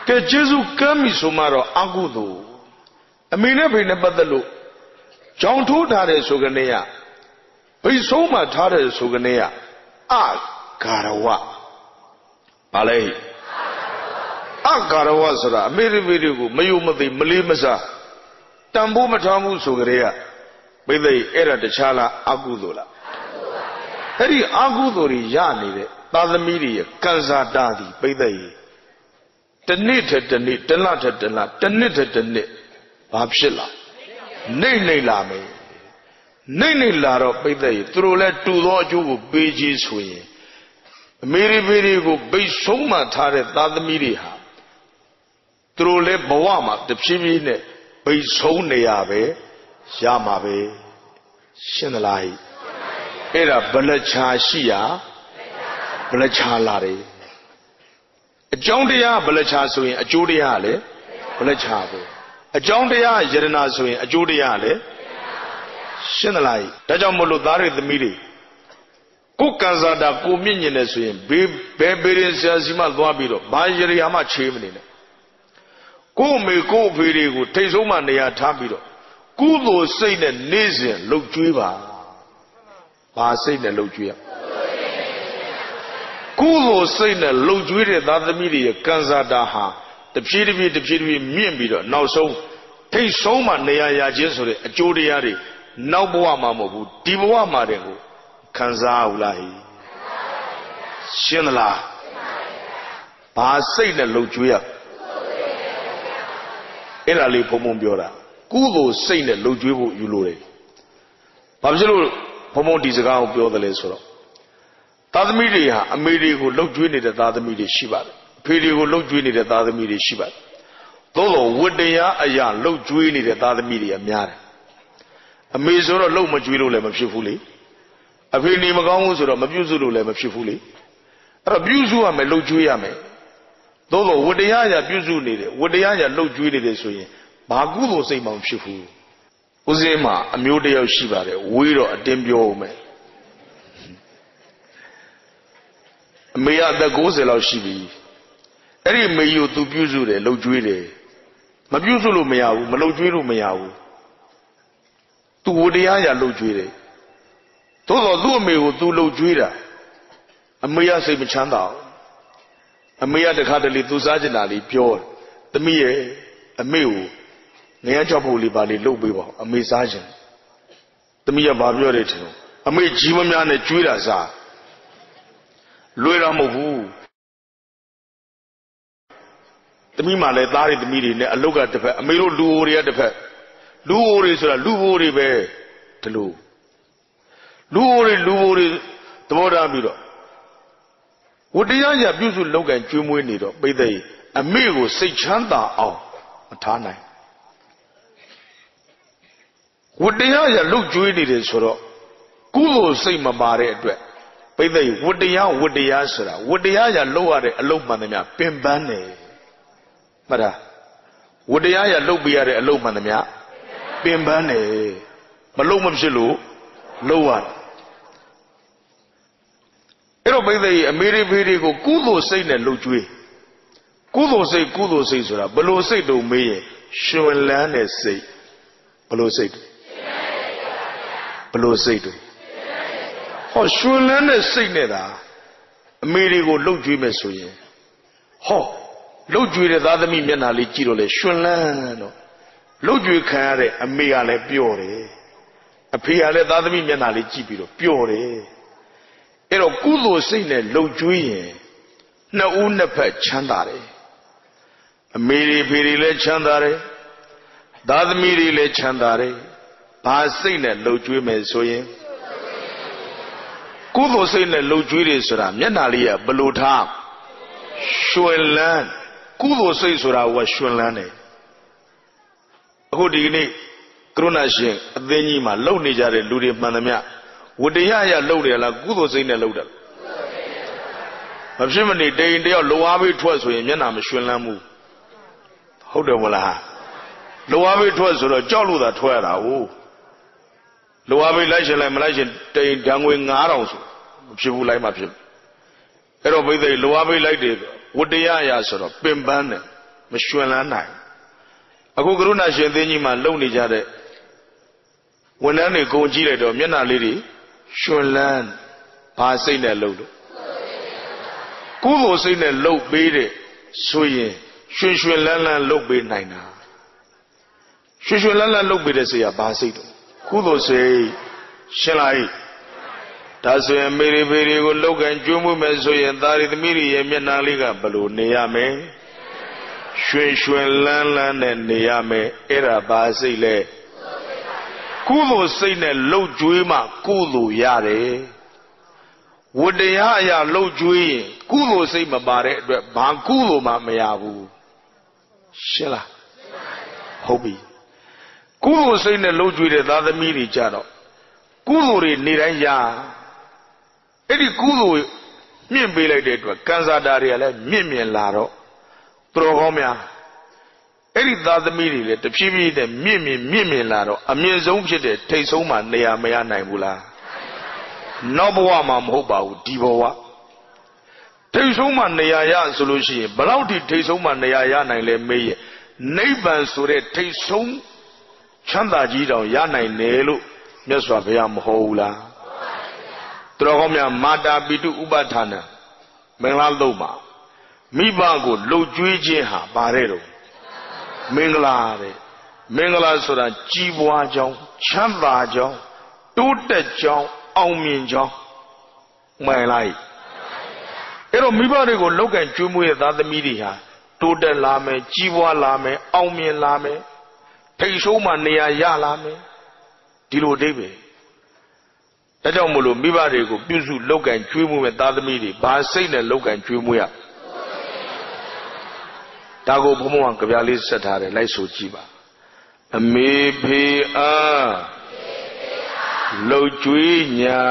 ကဲကျေးဇူးကမ်းပြီဆိုမှတော့အကုသိုလ်အမေနဲ့ဖေနဲ့ပတ်သက်လို့ကြောင်ထိုးထားတဲ့ဆိုကနေကဘိဆုံးမှထားတဲ့ဆိုကနေကအဂါရဝဘာလဲအဂါရဝဆိုတာအမေရိဖေတွေကိုမယုံမသိမလေးမစားတန်ဖိုးမထားမှုဆိုကြတဲ့ပိဿအဲ့ဒါတခြားလားအကုသိုလ်လားအဲ့ဒီအကုသိုလ်တွေရနေတဲ့သာသမီတွေရဲ့ကံစားတာသည်ပိဿရေတနေ့ထက်တနေ့တလထက်တလတနှစ်ထက်တနှစ်ဘာဖြစ်လာနေလာမယ်နေလာတော့ပိဿရေသူတို့လဲတူသောအကျိုးကိုပေးခြင်းဆိုရင်အမေရိဖေတွေကိုဗိဆုံးမှထားတဲ့သာသမီတွေဟာသူတို့လဲဘဝမှာတဖြည်းဖြည်းနဲ့ဗိဆုံးနေရပဲရမှာပဲရှင်းသလားအဲ့ဒါဗလချာရှိရာဗလချာလာတယ်အကြောင်းတရားဗလချာဆိုရင်အကျိုးတရားလည်းဗလချာပဲအကြောင်းတရားယရနာဆိုရင်အကျိုးတရားလည်းရှင်းသလားဒါကြောင့်မို့လို့သားတွေသမီးတွေကိုကံစားတာကိုမြင့်ညင်နေဆိုရင်ဘယ်ပေရင်ဆရာစီမသွားပြီးတော့ဘာယရိယာမှချေးမနေနဲ့ကို့မေကို့ဖေတွေကိုထိတ်ဆုံးမှနေရာထားပြီးတော့ကုသိုလ်စိတ်နဲ့နေ့စဉ်လှုပ်ကြွေးပါဘာစိတ်နဲ့လှုပ်ကြွေးရကုသိုလ်စိတ်နဲ့လှုပ်ကြွေးတဲ့သာသမီတွေရဲ့ကံစားတာဟာတဖြည်းဖြည်းမြင့်ပြီးတော့နောက်ဆုံးထိတ်ဆုံးမှနေရာရခြင်းဆိုတဲ့အကျိုးတရားတွေနောက်ဘဝမှာမဟုတ်ဘူးဒီဘဝမှာတည်းကိုခံစားဘူးလားရှင်းသလားဘာစိတ်နဲ့လှုပ်ကြွေးရအဲ့ဒါလေးဘုံဘုံပြောတာကုသိုလ်စိတ်နဲ့လှုပ်ကြွေးဖို့ယူလို့တယ်ဘာဖြစ်လို့ဘုံဘုံဒီစကားကိုပြောတယ်လဲဆိုတော့သာသမီတွေဟာအမေတွေကိုလှုပ်ကြွေးနေတဲ့သာသမီတွေရှိပါတယ်အဖေတွေကိုလှုပ်ကြွေးနေတဲ့သာသမီတွေရှိပါတယ်သို့တော်ဝတ္တရားအရာလှုပ်ကြွေးနေတဲ့သာသမီတွေကများတယ်အမေဆိုတော့လှုပ်မကြွေးလို့လည်းမဖြစ်ဘူးလေအဖေနေမကောင်းဘူးဆိုတော့မပြုစုလို့လည်းမဖြစ်ဘူးလေအဲ့တော့ပြုစုရမယ်လှုပ်ကြွေးရမယ်သို့တော်ဝတ္တရားအရာပြုစုနေတယ်ဝတ္တရားအရာလှုပ်ကြွေးနေတယ်ဆိုရင်ဘာကုသိုလ်စိတ်မှမဖြစ်ဘူးဦးစင်းမှာအမျိုးတယောက်ရှိပါတယ်ဝေးတော့အတင်းပြောဦးမယ်အမေကအသက်60လောက်ရှိပြီအဲ့ဒီမေကိုသူပြုစုတယ်လှုပ်ကြွေးတယ်မပြုစုလို့မရဘူးမလှုပ်ကြွေးလို့မရဘူးသူဝတ္တရားအရာလှုပ်ကြွေးတယ်သို့တော်သူ့အမေကိုသူလှုပ်ကြွေးတာအမေကစိတ်မချမ်းသာဘူးအမေကတခါတလေသူစားချင်တာလေးပြောတယ်သမီးရဲ့အမေကိုငရမ်းကြောက်ဖို့လေးပါလေးလှုပ်ပေးပါအမေစားချင်သမီးကဘာပြောတယ်ထင်လို့အမေကြီးမများနဲ့ကျွေးတာစားလွယ်တာမဟုတ်ဘူးသမီးမှလည်းသားတွေသမီးတွေနဲ့အလုတ်ကတစ်ဖက်အမေတို့လူအိုတွေကတစ်ဖက်လူအိုတွေဆိုတာလူအိုတွေပဲဒီလိုလူအိုတွေသဘောထားပြီးတော့ဝတ္တရားရပြုစုလောက်ကံကျွေးမွေးနေတော့ပိဿရေအမေကိုစိတ်ချမ်းသာအောင်မထားနိုင်ဝတ္တရားရလှုပ်ကြွေးနေတယ်ဆိုတော့ကုသိုလ်စိတ်မပါတဲ့အတွက်ပိဿရေဝတ္တရားဆိုတာဝတ္တရားရလှုပ်ရတဲ့အလုပ်မှန်သမျှပင်ပန်းတယ်မှတ်လားဝတ္တရားရလှုပ်ပြရတဲ့အလုပ်မှန်သမျှပင်ပန်းတယ်မလှုပ်မဖြစ်လို့လှုပ်ရတယ်အဲ့တော့ပိဿရေအမေရိဖေတွေကိုကုသိုလ်စိတ်နဲ့လှုပ်ကြွေးကုသိုလ်စိတ်ဆိုတာဘလို့စိတ်တုံမေးရင်ရှင်လန်းတဲ့စိတ်ဘလို့စိတ်ဘလို့စိတ်တုံဟောရှင်လန်းတဲ့စိတ်နဲ့သာအမေတွေကိုလှုပ်ကြွေးမယ်ဆိုရင်ဟောလှုပ်ကြွေးတဲ့သားသမီးမျက်နှာလေးကြည့်တော့လေရှင်လန်းတော့လှုပ်ကြွေးခံရတဲ့အမေကလည်းပျော့တယ်အဖေကလည်းသားသမီးမျက်နှာလေးကြည့်ပြီးတော့ပျော့တယ်အဲ့တော့ကုသိုလ်စိတ်နဲ့လှုပ်ကြွေးရင်နှစ်ဦးနှစ်ဖက်ချမ်းသာတယ်အမေတွေဖေတွေလည်းချမ်းသာတယ်သားသမီးတွေလည်းချမ်းသာတယ်ဘာစိတ်နဲ့လှုပ်ကြွေးမယ်ဆိုရင်ကုသိုလ်စိတ်နဲ့လှုပ်ကြွေးတယ်ဆိုတာမျက်နှာလေးကဘလို့ထား ရွှင်လန်းကုသိုလ်စိတ်ဆိုတာကရွှင်လန်းတယ်အခုဒီကနေ့ကရုဏာရှင်အသင်းကြီးမှာလုံနေကြတဲ့လူတွေမှန်သမျှဝတ္တရားအရလုံတယ်လားကုသိုလ်စိတ်နဲ့လုံတယ်မဖြစ်မနေတိန်တယောက်လောအားပေးထွက်ဆိုရင်မျက်နှာမရွှင်လန်းဘူးဟုတ်တယ်မလားလောအားပေးထွက်ဆိုတော့ကြောက်လို့သာထွက်ရတာဟုတ်လောအားပေးလိုက်ရှင်လိုက်မလိုက်ရှင်တိန်ဓာငွေ9000ဆိုမဖြစ်ဘူးလိုက်မှဖြစ်အဲ့တော့ဘိသိက်လောအားပေးလိုက်တယ်ဝတ္တရားအရဆိုတော့ပင်ပန်းတယ်မရွှင်လန်းနိုင်အခုကရုဏာရှင်သင်းကြီးမှာလုံနေကြတဲ့ဝန်ထမ်းတွေဂုံကြည့်လိုက်တော့မျက်နှာလေးတွေရွှင်လန်းဘာစိတ်နဲ့လုံလို့ကုသိုလ်စိတ်နဲ့လှုပ်ပေးတဲ့ဆိုရင်ရွှင်ရွှင်လန်းလန်းလှုပ်ပေးနိုင်တာရွှင်ရွှင်လန်းလန်းလှုပ်ပေးတဲ့စိတ်ကဘာစိတ်တော့ကုသိုလ်စိတ်ရှင်းလိုက်ဒါဆိုရင်မေရီဖေရီကိုလှုပ်ကန်ကျွေးမွေးမယ်ဆိုရင်သာရီသမီးတွေရဲ့မျက်နှာလေးကဘယ်လိုနေရမလဲရွှင်ရွှင်လန်းလန်းနဲ့နေရမယ်အဲ့ဒါဘာစိတ်လဲကုသိုလ်စိတ်နဲ့လှုပ်ကြွေးမှကုသိုလ်ရတယ်ဝတ္တရားအရာလှုပ်ကြွေးရင်ကုသိုလ်စိတ်မပါတဲ့အတွက်ဘာကုသိုလ်မှမရဘူးရှင်းလားဟုတ်ပြီကုသိုလ်စိတ်နဲ့လှုပ်ကြွေးတဲ့သားသမီးတွေကြတော့ကုသိုလ်တွေနေတိုင်းရအဲ့ဒီကုသိုလ်မြင့်ပေးလိုက်တဲ့အတွက်ကံစားတာတွေကလည်းမြင့်မြင့်လာတော့သူတော်ကောင်းများအဲ့ဒီသားသမီးတွေလည်းတဖြည်းဖြည်းနဲ့မြင့်မြင့်လာတော့အမြင့်ဆုံးဖြစ်တဲ့ထိတ်ဆုံးမှနေရာမရနိုင်ဘူးလားနောက်ဘဝမှာမဟုတ်ပါဘူးဒီဘဝထိတ်ဆုံးမှနေရာရဆိုလို့ရှိရင်ဘယ်လောက်ထိထိတ်ဆုံးမှနေရာရနိုင်လဲမေးရဲ့နိဗ္ဗာန်ဆိုတဲ့ထိတ်ဆုံးချမ်းသာကြီးတောင်ရနိုင်တယ်လို့မြတ်စွာဘုရားမဟောဘူးလားသူတော်ကောင်းများမာတာပိတုဥပဌာဏမင်္ဂလာလုံးမှာမိဘကိုလှုပ်ကြွေးခြင်းဟာပါတယ်တော့မင်္ဂလာတဲ့မင်္ဂလာဆိုတာကြီးပွားကြောင်းချမ်းသာကြောင်းတိုးတက်ကြောင်းအောင်မြင်ကြောင်းမှန်လိုက်အဲ့တော့မိဘတွေကိုလောက်ကင်ကျွေးမွေးတဲ့သားသမီးတွေဟာတိုးတက်လာမယ်ကြီးပွားလာမယ်အောင်မြင်လာမယ်ထိတ်ဆုံးမှနေရာရလာမယ်ဒီလိုအဓိပ္ပာယ်ဒါကြောင့်မို့လို့မိဘတွေကိုပြုစုလောက်ကင်ကျွေးမွေးမဲ့သားသမီးတွေဘာစိတ်နဲ့လောက်ကင်ကျွေးမွေးရဒါကိုဘုံဘုံကကြပြလေးဆက်ထားတယ်လိုက်ဆိုကြည့်ပါအမေဖေအားလှုပ်ကြွေးညာ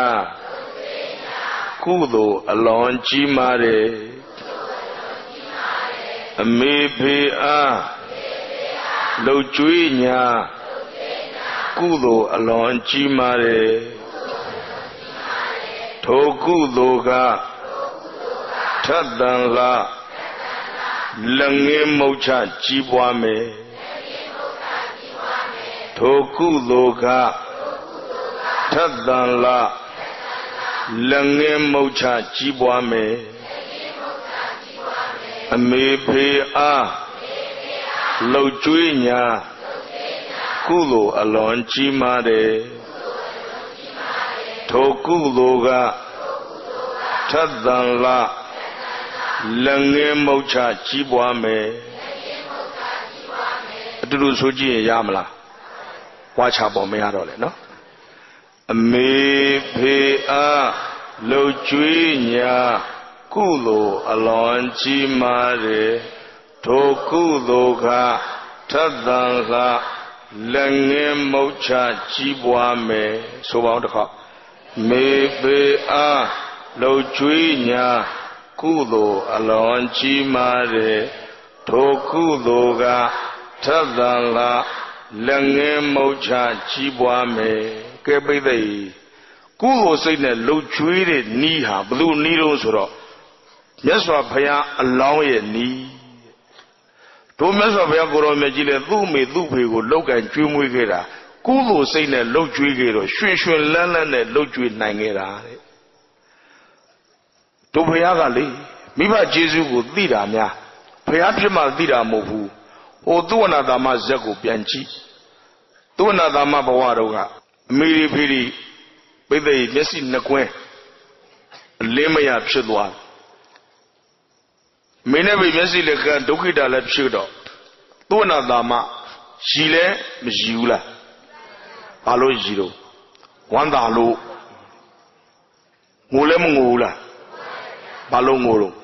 ကုသိုလ်အလွန်ကြီးမားတယ်အမေဖေအားလှုပ်ကြွေးညာကုသိုလ်အလွန်ကြီးမားတယ်ထိုကုသိုလ်ကထက်တန်လားလက်ငင်းမုတ်ချကြီးပွားမယ်ထိုကုသိုလ်ကထက်တန်လားလက်ငင်းမုတ်ချကြီးပွားမယ်အမေဖေအားလှုပ်ကြွေးညာကုသိုလ်အလွန်ကြီးမားတယ်ထိုကုသိုလ်ကထက်တန်လားလက်ငင်းမုတ်ချကြီးပွားမယ်အတူတူဆိုကြည့်ရင်ရမလားဝါချပေါ်မရတော့လေနော်အမေဖေအားလှုပ်ကြွေးညာကုသိုလ်အလွန်ကြီးမားတယ်ထိုကုသိုလ်ကထက်သန်လားလက်ငင်းမုတ်ချကြီးပွားမယ်ဆိုပါဦးတစ်ခါမေဖေအားလှုပ်ကြွေးညာကုသိုလ်အလွန်ကြီးမားတယ်ထိုကုသိုလ်ကထက်သန်လားလက်ငင်းမုတ်ချကြီးပွားမယ်ကဲပိသိကုသိုလ်စိတ်နဲ့လှုပ်ကြွေးတဲ့နီးဟာဘယ်လိုနီးလို့ဆိုတော့မြတ်စွာဘုရားအလောင်းရဲ့နီးတို့မြတ်စွာဘုရားကိုရောမြတ်ကြီးလည်းသူ့အမေသူ့ဖေကိုလောက်ကင်ကျွေးမွေးခဲ့တာကုသိုလ်စိတ်နဲ့လှုပ်ကြွေးခဲ့တော့ရွှင်ရွှင်လန်းလန်းနဲ့လှုပ်ကြွေးနိုင်ခဲ့တာတဲ့တို့ဘုရားကလေမိဘကျေးဇူးကိုသိတာများဘုရားဖြစ်မှသိတာမဟုတ်ဘူးဟိုသုဝနာသာမဇက်ကိုပြန်ကြည့်သုဝနာသာမဘဝတော်ကအမေရိဖေရီပိသိမျက်စိနှစ်ကွင်းအလင်းမရဖြစ်သွားမင်းနဲ့မျက်စိလက်ကဒုက္ခိတလည်းဖြစ်တော့သုဝနာသာမရည်လည်းမရည်ဘူးလားဘာလို့ရည်တော့ဝမ်းသာလို့ငိုလည်းမငိုဘူးလားဘာလို့ငိုတော့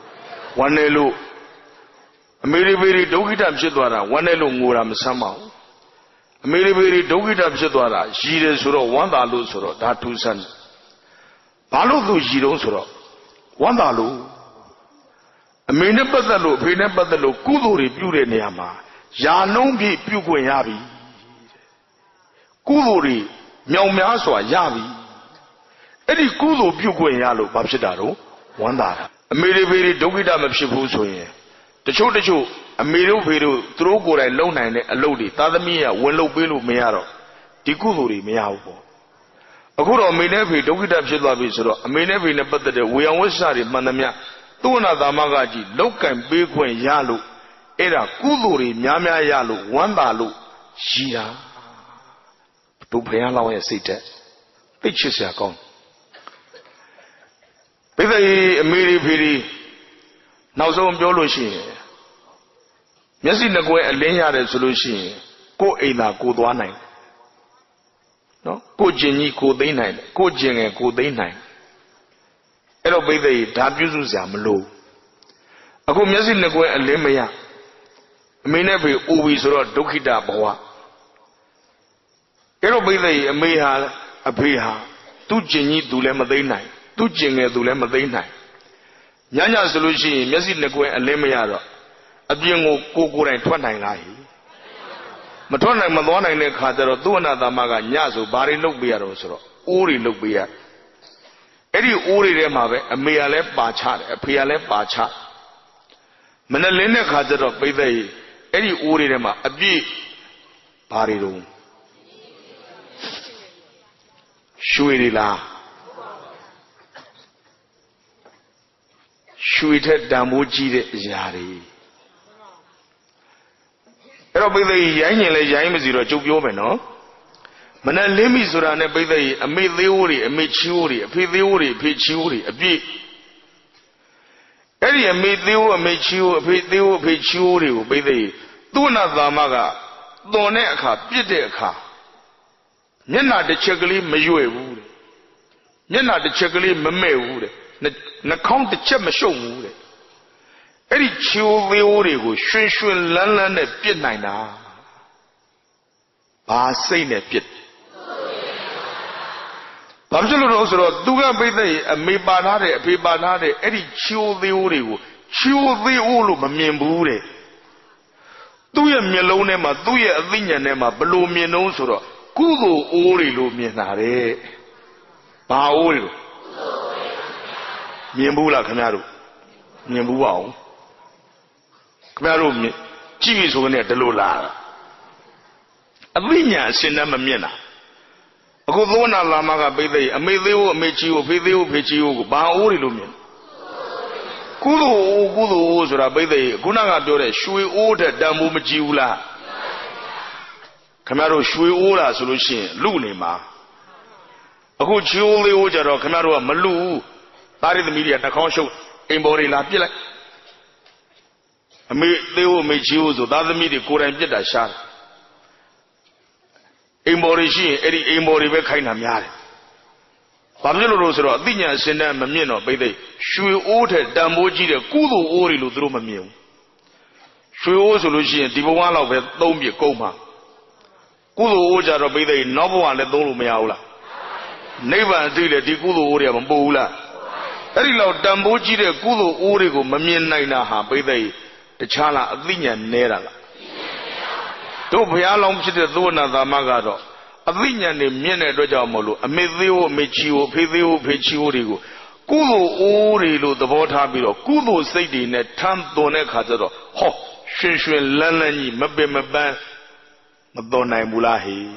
Wanelo Ameribiri Dogita Pshidwara, Wanelo Muram Samau. Ameribiri Dogita Pshidwara, Jire Suro, Wandalu Suro, Datu San. Palu Jiro Suro, Wandalu. Aminapatalo, Pinapatalo, Kuduri, Pure Niama, Yanombi, Puque Yabi. Kuduri, Miaumiaswa, Yabi. Eddie Kudu, Puque Yalo, Babsidaro, Wanda. Ameribiri Dogita Mapshipu. The Chodachu, a Miru Viru, Trogo and Lona and Lodi, Tadamia, Wello Bilu Mearo, Tikuri Meao. A good on Minevi, Dogita Shilavisro, a Minevi Nebata, we always started Manamia, Tuna Damagaji, Lokan, Bigwen Yalu, Era Kuduri, Nyamia Yalu, Wandalu, Shia. To pay a long seated. Pictures are gone. Pity Miri Now so Biology. Yes, in the way a linear solution, go Ada, go to 1 No, go Jenny, go day night, go Jenny, go day night. It'll be the Dabuzam low. A go yes in the way a limia. May never always wrote Dokida Boa. It'll be the Meha, a Beha, 2 Jenny do lemma day night, 2 Jenny do lemma day night. Yanya solution, Messi Negwe and Lemiara, a being Coco and 29. Matona Madonna in the Catero, do another Maga Yazo, Barry look beer, Uri look beer. Eddie Uri Remave, a Mea left Bachat, a Pia left Bachat. Manalena Catero, Bede, Eddie Uri Rema, a big Barry room. Shuirila. Shuited Damuji Yari. It'll be the Yangle Yamaziro Jubio, Mana Lemisura and a Mediuri, a Michiuri, a Pidiuri, a Pichiuri, a big. Eddie a Mediu, a Michu, a Pidiu, a Pichiuri, be the Duna Damaga, Doneka, Pideka. Yena the Chegli Majue wood. Yena the Chegli Mame wood. Na count the chema show mood. Eddie chill the Origo, Shun Lan at Pit Nina. Ah, say net pit. Absolutely, Duga Bede, a me banade, a pe banade, Eddie chill the Origo, chill the Ulu, Mamembure. Do ya Melonema, do ya Vinyanema, below me no sort of Kudo Ori Luminare. Paolo. Miembula Camaro, Miembuao Camaro, Chivis on it, the Lola. A vinya, Sinama Miena. A good one, Lamaga Bede, a Medeo, Mechiu, Pedeo, Pechiu, Baori Lumin. Kudo, Gudo, Ozra Bede, Gunaga Dore, Shui order Damu Majiula. Camaro Shui Ora solution, Lunima. A good Chuli Ojaro, Camaro, Malu. Bari the media, the conscious, embody la pila. They will make use of other media, could and get a shot. Embody she, Eddie Embody, kind of yard. Pamela Rosero, Vinya, Sena, Mamino, by the Shui ordered Damboji, the Kudu Ori Ludruma meal. Shui also Lucian, Dibuana of a Dombi Coma. Kudu Oja, by the novel and the Dolu Meaula. Never did a Dikudu Ori of Bula. Very loud Damboji, the Kudu Origo, Mamian Naina, by the Chala, Vinya Nera. To be along to the Dona Magado. A Vinya named Miene Dojamolo, a Medeo, Mechio, Pedeo, Pechiorigo. Kudu Origo, the Votabilo, Kudu Sadi, Net Tam Done Catado, Ho, Shin Lanani, Mabemaban, Madonna Mulahi.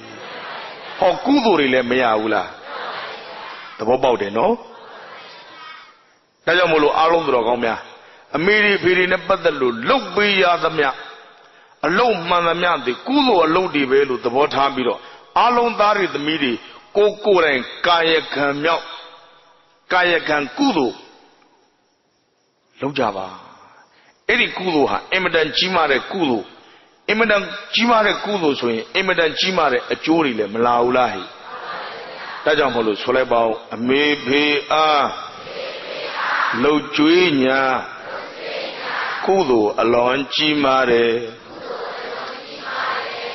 Ho Kudu Rile Meaula. The Bobaude, no? Tajamolo Alondro Gomia. A Miri Pirina Badalu, look be Yadamia. A low Manamia, the Kulo, a low develu, the Votabilo. Alon Dari the Miri, Koko and Kayakan Milk, Kayakan Kudu. Lojava. Eddie Kuduha, Emidan Chimare Kudu. Emidan Chimare Kudu swing, Emidan Chimare, a Jurile, Malaulahi. Tajamolo Solebao, a maybe Lo Juina ကုသိုလ်အလွန်ကြီးမားတယ်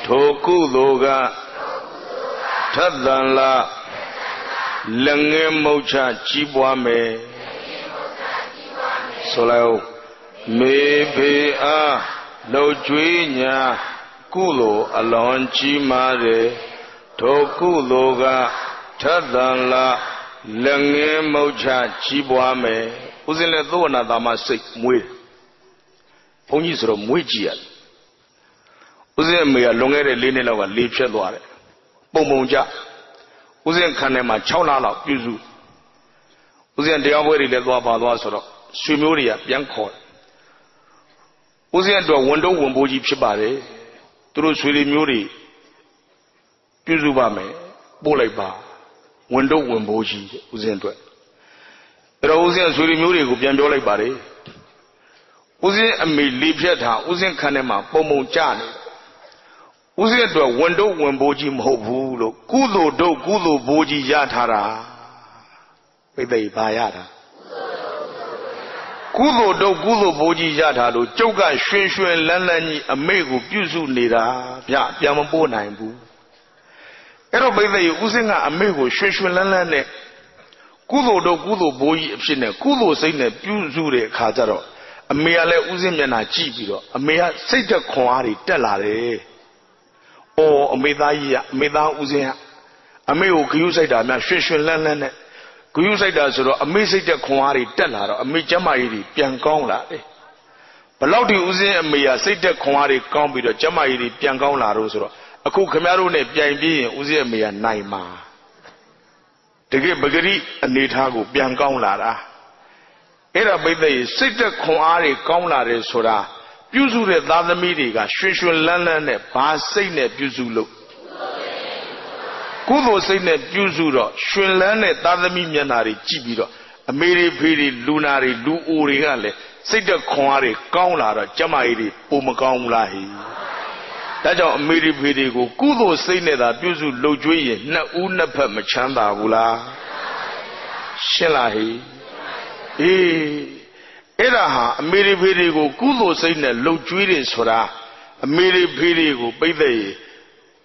ထိုကုသိုလ်ကထက်သန်လာလက်ငယ်မုတ်ချကြီးပွားမယ်ဆိုလိုက်မေဖေအားလှုပ်ကြွေးညာကုသိုလ်အလွန်ကြီးမားတယ်ထိုကုသိုလ်ကထက်သန်လာလက်ငယ်မုတ်ချကြီးပွားမယ်ဦးဇင်းလည်းသောဝနာသားမစိတ်မွေးဘုန်းကြီးဆိုတော့မွေးကြည့်ရတယ်ဦးဇင်းအမေကလွန်ခဲ့တဲ့4နှစ်လောက်ကလေဖြတ်သွားတယ်ပုံပုံကြဦးဇင်းခန်းထဲမှာ6လလောက်ပြုစုဦးဇင်းတရားပွဲတွေလည်းသွားပါသွားဆိုတော့ဆွေမျိုးတွေကပြန်ခေါ်တယ်ဦးဇင်းအတွက်ဝန်တုံးဝန်ပိုးကြီးဖြစ်ပါတယ်သူတို့ဆွေတွေမျိုးတွေပြုစုပါမယ်ပို့လိုက်ပါဝန်တုံးဝန်ပိုးကြီးဦးဇင်းအတွက်အဲ့တော့ဦးဇင်းဆွေတွေမျိုးတွေကိုပြန်ပြောလိုက်ပါတယ်ဦးဇင်းအမေလေဖြတ်တာဦးဇင်းခန်းထဲမှာပုံပုံကြနေဦးဇင်းအတွက်ဝန်တုံးဝန်ပိုးကြီးမဟုတ်ဘူးလို့ကုသိုလ်တို့ကုသိုလ်ဘိုးကြီးရထားတာပိဿိဘာရတာကုသိုလ်တို့ကုသိုလ်ဘိုးကြီးရထားလို့ကျုပ်ကရွှင်ရွှင်လန်းလန်းကြီးအမေကိုပြုစုနေတာဗျပြန်မပို့နိုင်ဘူးအဲ့တော့ပိဿိဦးဇင်းကအမေကိုရွှင်ရွှင်လန်းလန်းနဲ့ကုသိုလ်တို့ကုသိုလ်ဘိုးကြီးအဖြစ်နဲ့ကုသိုလ်စိတ်နဲ့ပြုစုတဲ့အခါကျတော့အမေကလည်းဦးဇင်းမျက်နှာကြည့်ပြီးတော့အမေကစိတ်သက်ခွန်အားတွေတက်လာတယ်။အော်အမေသားကြီးကအမေသားဦးဇင်းကအမေကိုဂယုစိုက်တာများရွှင်ရွှင်လန်းလန်းနဲ့ဂယုစိုက်တာဆိုတော့အမေစိတ်သက်ခွန်အားတွေတက်လာတော့အမေကျမ်းမာရေးတွေပြန်ကောင်းလာတယ်။ဘလောက်ဒီဦးဇင်းအမေကစိတ်သက်ခွန်အားတွေကောင်းပြီးတော့ကျမ်းမာရေးတွေပြန်ကောင်းလာတော့ဆိုတော့အခုခမရတို့နဲ့ပြိုင်ပြီးရင်ဦးဇင်းအမေကနိုင်မှာတကယ်ပဂရိအနေထားကိုပြန်ကောင်းလာတာအဲ့ဒါပိဿိစိတ်သက်ခွန်အားတွေကောင်းလာတယ်ဆိုတာပြုစုတဲ့သားသမီးတွေကရွှင်ရွှင်လန်းလန်းနဲ့ဘာစိတ်နဲ့ပြုစုလို့ကုသိုလ်စိတ်နဲ့ပြုစုတော့ရွှင်လန်းတဲ့သားသမီးမျက်နှာတွေကြည့်ပြီးတော့အမေတွေဖေတွေလူနာတွေလူအိုတွေကလည်းစိတ်သက်ခွန်အားတွေကောင်းလာတော့ကျမကြီးတွေပုံမကောင်းဘူးလားဟိဒါကြောင့်အမေတွေဖေတွေကိုကုသိုလ်စိတ်နဲ့သာပြုစုလှုပ်ကြွေးရင်နှစ်ဦးနှစ်ဖက်မချမ်းသာဘူးလားရှင်းလားဟိအေးအဲ့ဒါဟာအမေရိဖေတွေကိုကုသိုလ်စိတ်နဲ့လှုပ်ကြွေးတယ်ဆိုတာအမေရိဖေတွေကိုပိဿိ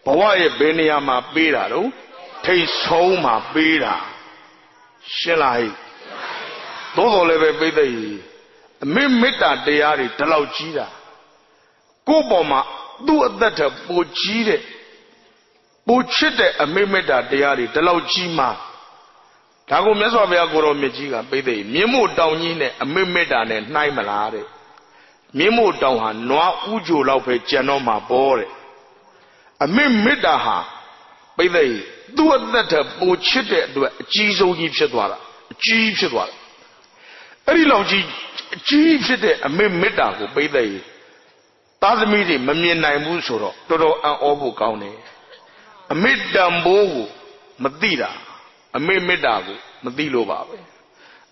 ဘဝရဲ့ဘယ်နေရာမှာပေးတာတော့ထိတ်ဆုံးမှာပေးတာရှင်းလားဟိသို့တော်လည်းပဲပိဿိအမေမေတ္တာတရားတွေဒီလောက်ကြီးတာကိုယ့်ပေါ်မှာသူ့အသက်ထက်ပိုကြီးတဲ့ပိုချစ်တဲ့အမေမေတ္တာတရားတွေဒီလောက်ကြီးမှာဒါကိုမြတ်စွာဘုရားကိုရောမြတ်ကြီးကပိဿိမြင်းမို့တောင်ကြီးနဲ့အမေမေတ္တာနဲ့နှိုင်းမလားတဲ့မြင်းမို့တောင်ဟာနွားဥကြိုလောက်ပဲကြံတော့မှာပေါ့တဲ့အမေမေတ္တာဟာပိဿိသူ့အသက်ထက်ပိုချစ်တဲ့အတွက်အကြီးဆုံးကြီးဖြစ်သွားတာအကြီးဖြစ်သွားတာအဲ့ဒီလောက်ကြီးအကြီးဖြစ်တဲ့အမေမေတ္တာကိုပိဿိသားသမီးတွေမမြင်နိုင်ဘူးဆိုတော့တော်တော်အံ့ဩဖို့ကောင်းတယ်အမေတံဘိုးကိုမသိတာအမေမေတ္တာကိုမသိလို့ပါပဲ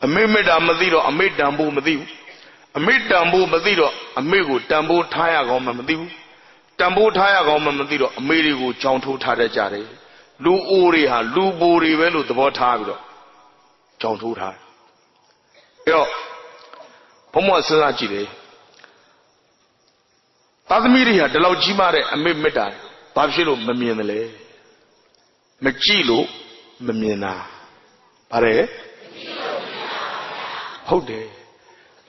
အမေမေတ္တာမသိတော့အမေတံဘိုးမသိဘူးအမေတံဘိုးမသိတော့အမေကိုတံဘိုးထားရကောင်းမှမသိဘူးတံဘိုးထားရကောင်းမှမသိတော့အမေတွေကိုကြောင်ထိုးထားတတ်ကြတယ်လူအိုတွေဟာလူဘိုတွေပဲလို့သဘောထားပြီးတော့ကြောင်ထိုးထားတယ်အဲ့တော့ဘုံမစဉ်းစားကြည့်တယ်သားသမီးတွေဟာဒီလောက်ကြီးမားတဲ့အမေမေတ္တာဘာဖြစ်လို့မမြင်တယ်လဲမကြည့်လို့မမြင်တာဗါတယ်ဟုတ်တယ်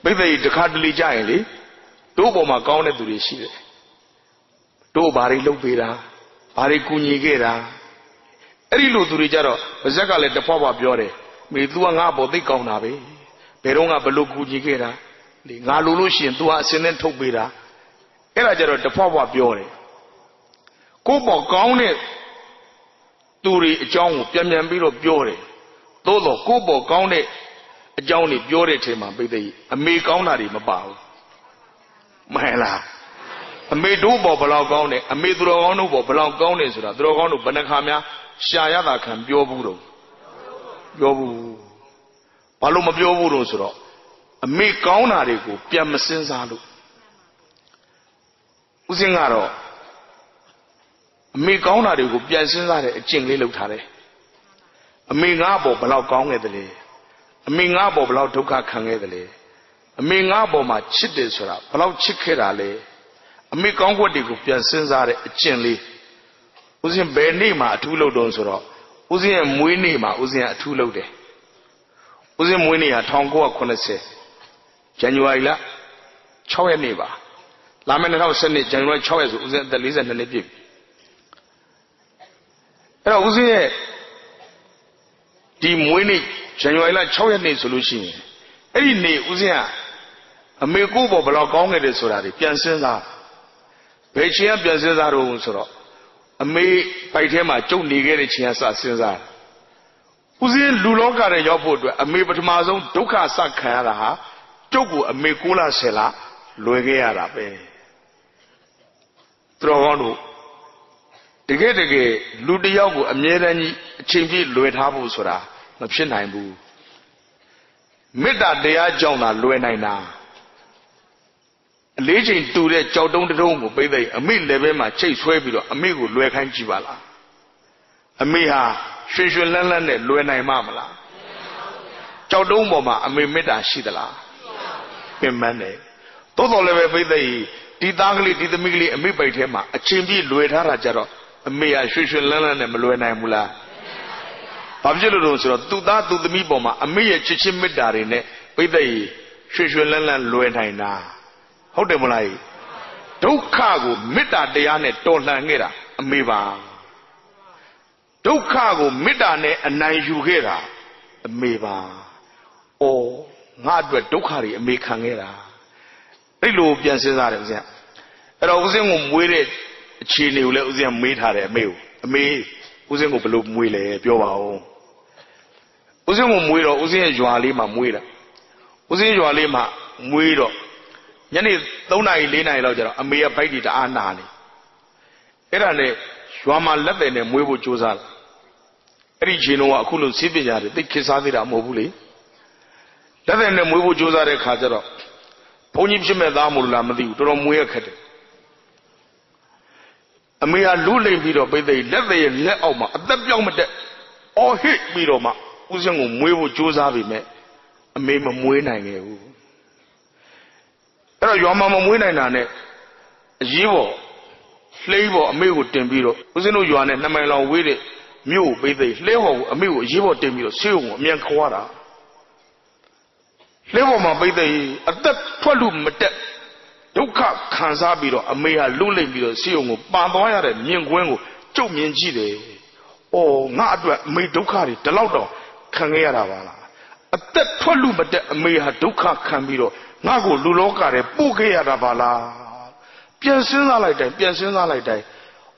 ပိဿိတခါတလေကြရင်လေတို့ပေါ်မှာကောင်းတဲ့သူတွေရှိတယ်တို့ဘာတွေလုပ်ပေးတာဘာတွေကူညီခဲ့တာအဲ့ဒီလိုသူတွေကြတော့ဗဇက်ကလည်းတဖွာဖွာပြောတယ်မေ तू ကငါ့ဘောသိကောင်းတာပဲဘယ်တော့ကဘလို့ကူညီခဲ့တာလေငါလိုလို့ရှိရင် तू ကအစင်းနဲ့ထုတ်ပေးတာအဲ့ဒါကြတော့တဖွာဖွာပြောတယ်ကိုယ့်ပေါ်ကောင်းတဲ့သူတွေအကြောင်းကိုပြန်ပြန်ပြီးတော့ပြောတယ်သို့တော့ကိုယ့်ပေါ်ကောင်းတဲ့အကြောင်းတွေပြောတဲ့အချိန်မှာပိဿိအမေကောင်းတာတွေမပါဘူးမှန်လားအမေတို့ပေါ်ဘလောက်ကောင်းတယ်အမေသူတော်ကောင်းတို့ပေါ်ဘလောက်ကောင်းတယ်ဆိုတာသူတော်ကောင်းတို့ဘယ်နှခါများရှာရတာခံပြောဘူးတော့ပြောဘူးဘာလို့မပြောဘူးတော့ဆိုတော့အမေကောင်းတာတွေကိုပြန်မစင်စားလို့ဦးစင်းကတော့အမေကောင်းတာတွေကိုပြန်စဉ်းစားတဲ့အကျင့်လေးလုပ်ထားတယ်အမေငါ့ဘောဘလောက်ကောင်းခဲ့တယ်လဲအမေငါ့ဘောဘလောက်ဒုက္ခခံခဲ့တယ်လဲ မေငါပေါ်မှာချစ်တယ်ဆိုတာဘယ်လောက်ချစ်ခဲ့တာလဲအမေကောင်းကွက်တွေကိုပြန်စဉ်းစားတဲ့အကျင့်လေးဦးဇင်းဘယ်နေ့မှအထူးလုပ်တော့ဆိုတော့ဦးဇင်းရဲ့မွေးနေ့မှာဦးဇင်းကအထူးလုပ်တယ်ဦးဇင်းမွေးနေ့ဟာ1980ဇန်နဝါရီလ6ရက်နေ့ပါလာမယ့်2012ဇန်နဝါရီ6ရက်ဆိုဦးဇင်းအသက်42နှစ်ပြည့်ပြီအဲ့တော့ဦးဇင်းရဲ့ဒီမွေးနေ့ဇန်နဝါရီလ6ရက်နေ့ဆိုလို့ရှိရင်အဲ့ဒီနေ့ဦးဇင်းကအမေကိုပေါ်ဘယ်လောက်ကောင်းခဲ့တယ်ဆိုတာတွေပြန်စဉ်းစားဘယ်ချိန်ကပြန်စဉ်းစားတော့ဆိုတော့အမေပိုက်ထဲမှာကျုပ်နေခဲ့တဲ့ချိန်ကစစဉ်းစားဦးဇင်းလူလောကထဲရောက်ဖို့အတွက်အမေပထမဆုံးဒုက္ခစခံရတာဟာကျုပ်ကိုအမေ9လ10လလွယ်ခဲ့ရတာပဲသူတော်ကောင်းတို့တကယ်လူတစ်ယောက်ကိုအမြဲတမ်းကြီးအချိန်ပြည့်လွယ်ထားဖို့ဆိုတာမဖြစ်နိုင်ဘူးမေတ္တာတရားကြောင့်သာလွယ်နိုင်တာအလေးချိန်တူတဲ့ကြောက်တုံးတုံးကိုပိတ်သိအမေလည်းပဲမှာချိတ်ဆွဲပြီးတော့အမေကိုလွယ်ခိုင်းကြည့်ပါလားအမေဟာရွှင်ရွှင်လန်းလန်းနဲ့လွယ်နိုင်မှာမလားကြောက်တုံးပေါ်မှာအမေမေတ္တာရှိသလားပင်ပန်းတယ်တိုးတော်လည်းပဲပိတ်သိဒီသားကလေးဒီသမီးကလေးအမေပိုက်ထဲမှာအချိန်ပြည့်လွယ်ထားတာကြတော့အမေဟာရွှင်ရွှင်လန်းလန်းနဲ့မလွယ်နိုင်ဘူးလားဘာဖြစ်လို့လဲဆိုတော့သူ့သားသူ့သမီးပေါ်မှာအမေရဲ့ချစ်ချင်းမေတ္တာတွေနဲ့ပိတ်သိရွှင်ရွှင်လန်းလန်းလွယ်နိုင်တာဟုတ်တယ်မလားဒုက္ခကိုမေတ္တာတရားနဲ့တော်လှန်ခဲ့တာအမေပါဒုက္ခကိုမေတ္တာနဲ့အနိုင်ယူခဲ့တာအမေပါဩငါအတွက်ဒုက္ခတွေအမေခံခဲ့တာအဲ့လိုပြန်စဉ်းစားတယ်ဦးဇင်းအဲ့တော့ဦးဇင်းကိုမွေးတဲ့အခြေအနေကိုလည်းဦးဇင်းမေးထားတယ်အမေကိုအမေဦးဇင်းကိုဘယ်လိုမွေးလဲပြောပါဦးဦးဇင်းကိုမွေးတော့ဦးဇင်းရဲ့ရွာလေးမှာမွေးတာဦးဇင်းရွာလေးမှာမွေးတော့ညနေ3နာရီ4နာရီလောက်ကျတော့အမေကဗိုက်တီတအားနာနေအဲ့ဒါနဲ့ရွာမှာလက်တယ်နဲ့မွေးဖို့ကြိုးစားတယ်အဲ့ဒီချိန်တော့အခုလိုစီးပညာတွေသိခေတ်စားသေးတာမဟုတ်ဘူးလေလက်တယ်နဲ့မွေးဖို့ကြိုးစားတဲ့ခါကျတော့ဘုန်းကြီးဖြစ်မဲ့သားမလို့လားမသိဘူးတော်တော်မွေးရခက်တယ်အမေကလူလိမ့်ပြီးတော့ပိတ်သိလက်တယ်ရဲ့လက်အောက်မှာအသက်ပြောင်းမတက်အော်ဟစ်ပြီးတော့မှဦးဇင်းကိုမွေးဖို့ကြိုးစားပြီမဲ့အမေမမွေးနိုင်ခဲ့ဘူးအဲ့တော့ရွာမှာမမွေးနိုင်တာနဲ့အရေးပေါ်လှိမ့်ပေါ်အမေကိုတင်ပြီးတော့ဦးဇင်းတို့ရွာနဲ့2မိုင်လောက်ဝေးတဲ့မြို့ကိုပိတ်သိလှဲပေါ်ကိုအမေကိုအရေးပေါ်တင်ပြီးတော့ဆေးရုံကိုအမြန်ခေါ်ရတာလှဲပေါ်မှာပိတ်သိအသက်ထွက်လို့မတက်ဒုက္ခခံစားပြီးတော့အမေဟာလူလိမ့်ပြီးတော့ဆေးရုံကိုပန်သွားရတဲ့မြင်ကွင်းကိုကြုတ်မြင်ကြည့်တယ်။အော်ငါအတွက်အမေဒုက္ခတွေဒီလောက်တော့ခံခဲ့ရတာပါလား။အသက်ထွက်လို့မတက်အမေဟာဒုက္ခခံပြီးတော့ငါ့ကိုလူလောကထဲပို့ခဲ့ရတာပါလား။ပြန်စဉ်းစားလိုက်တိုင်း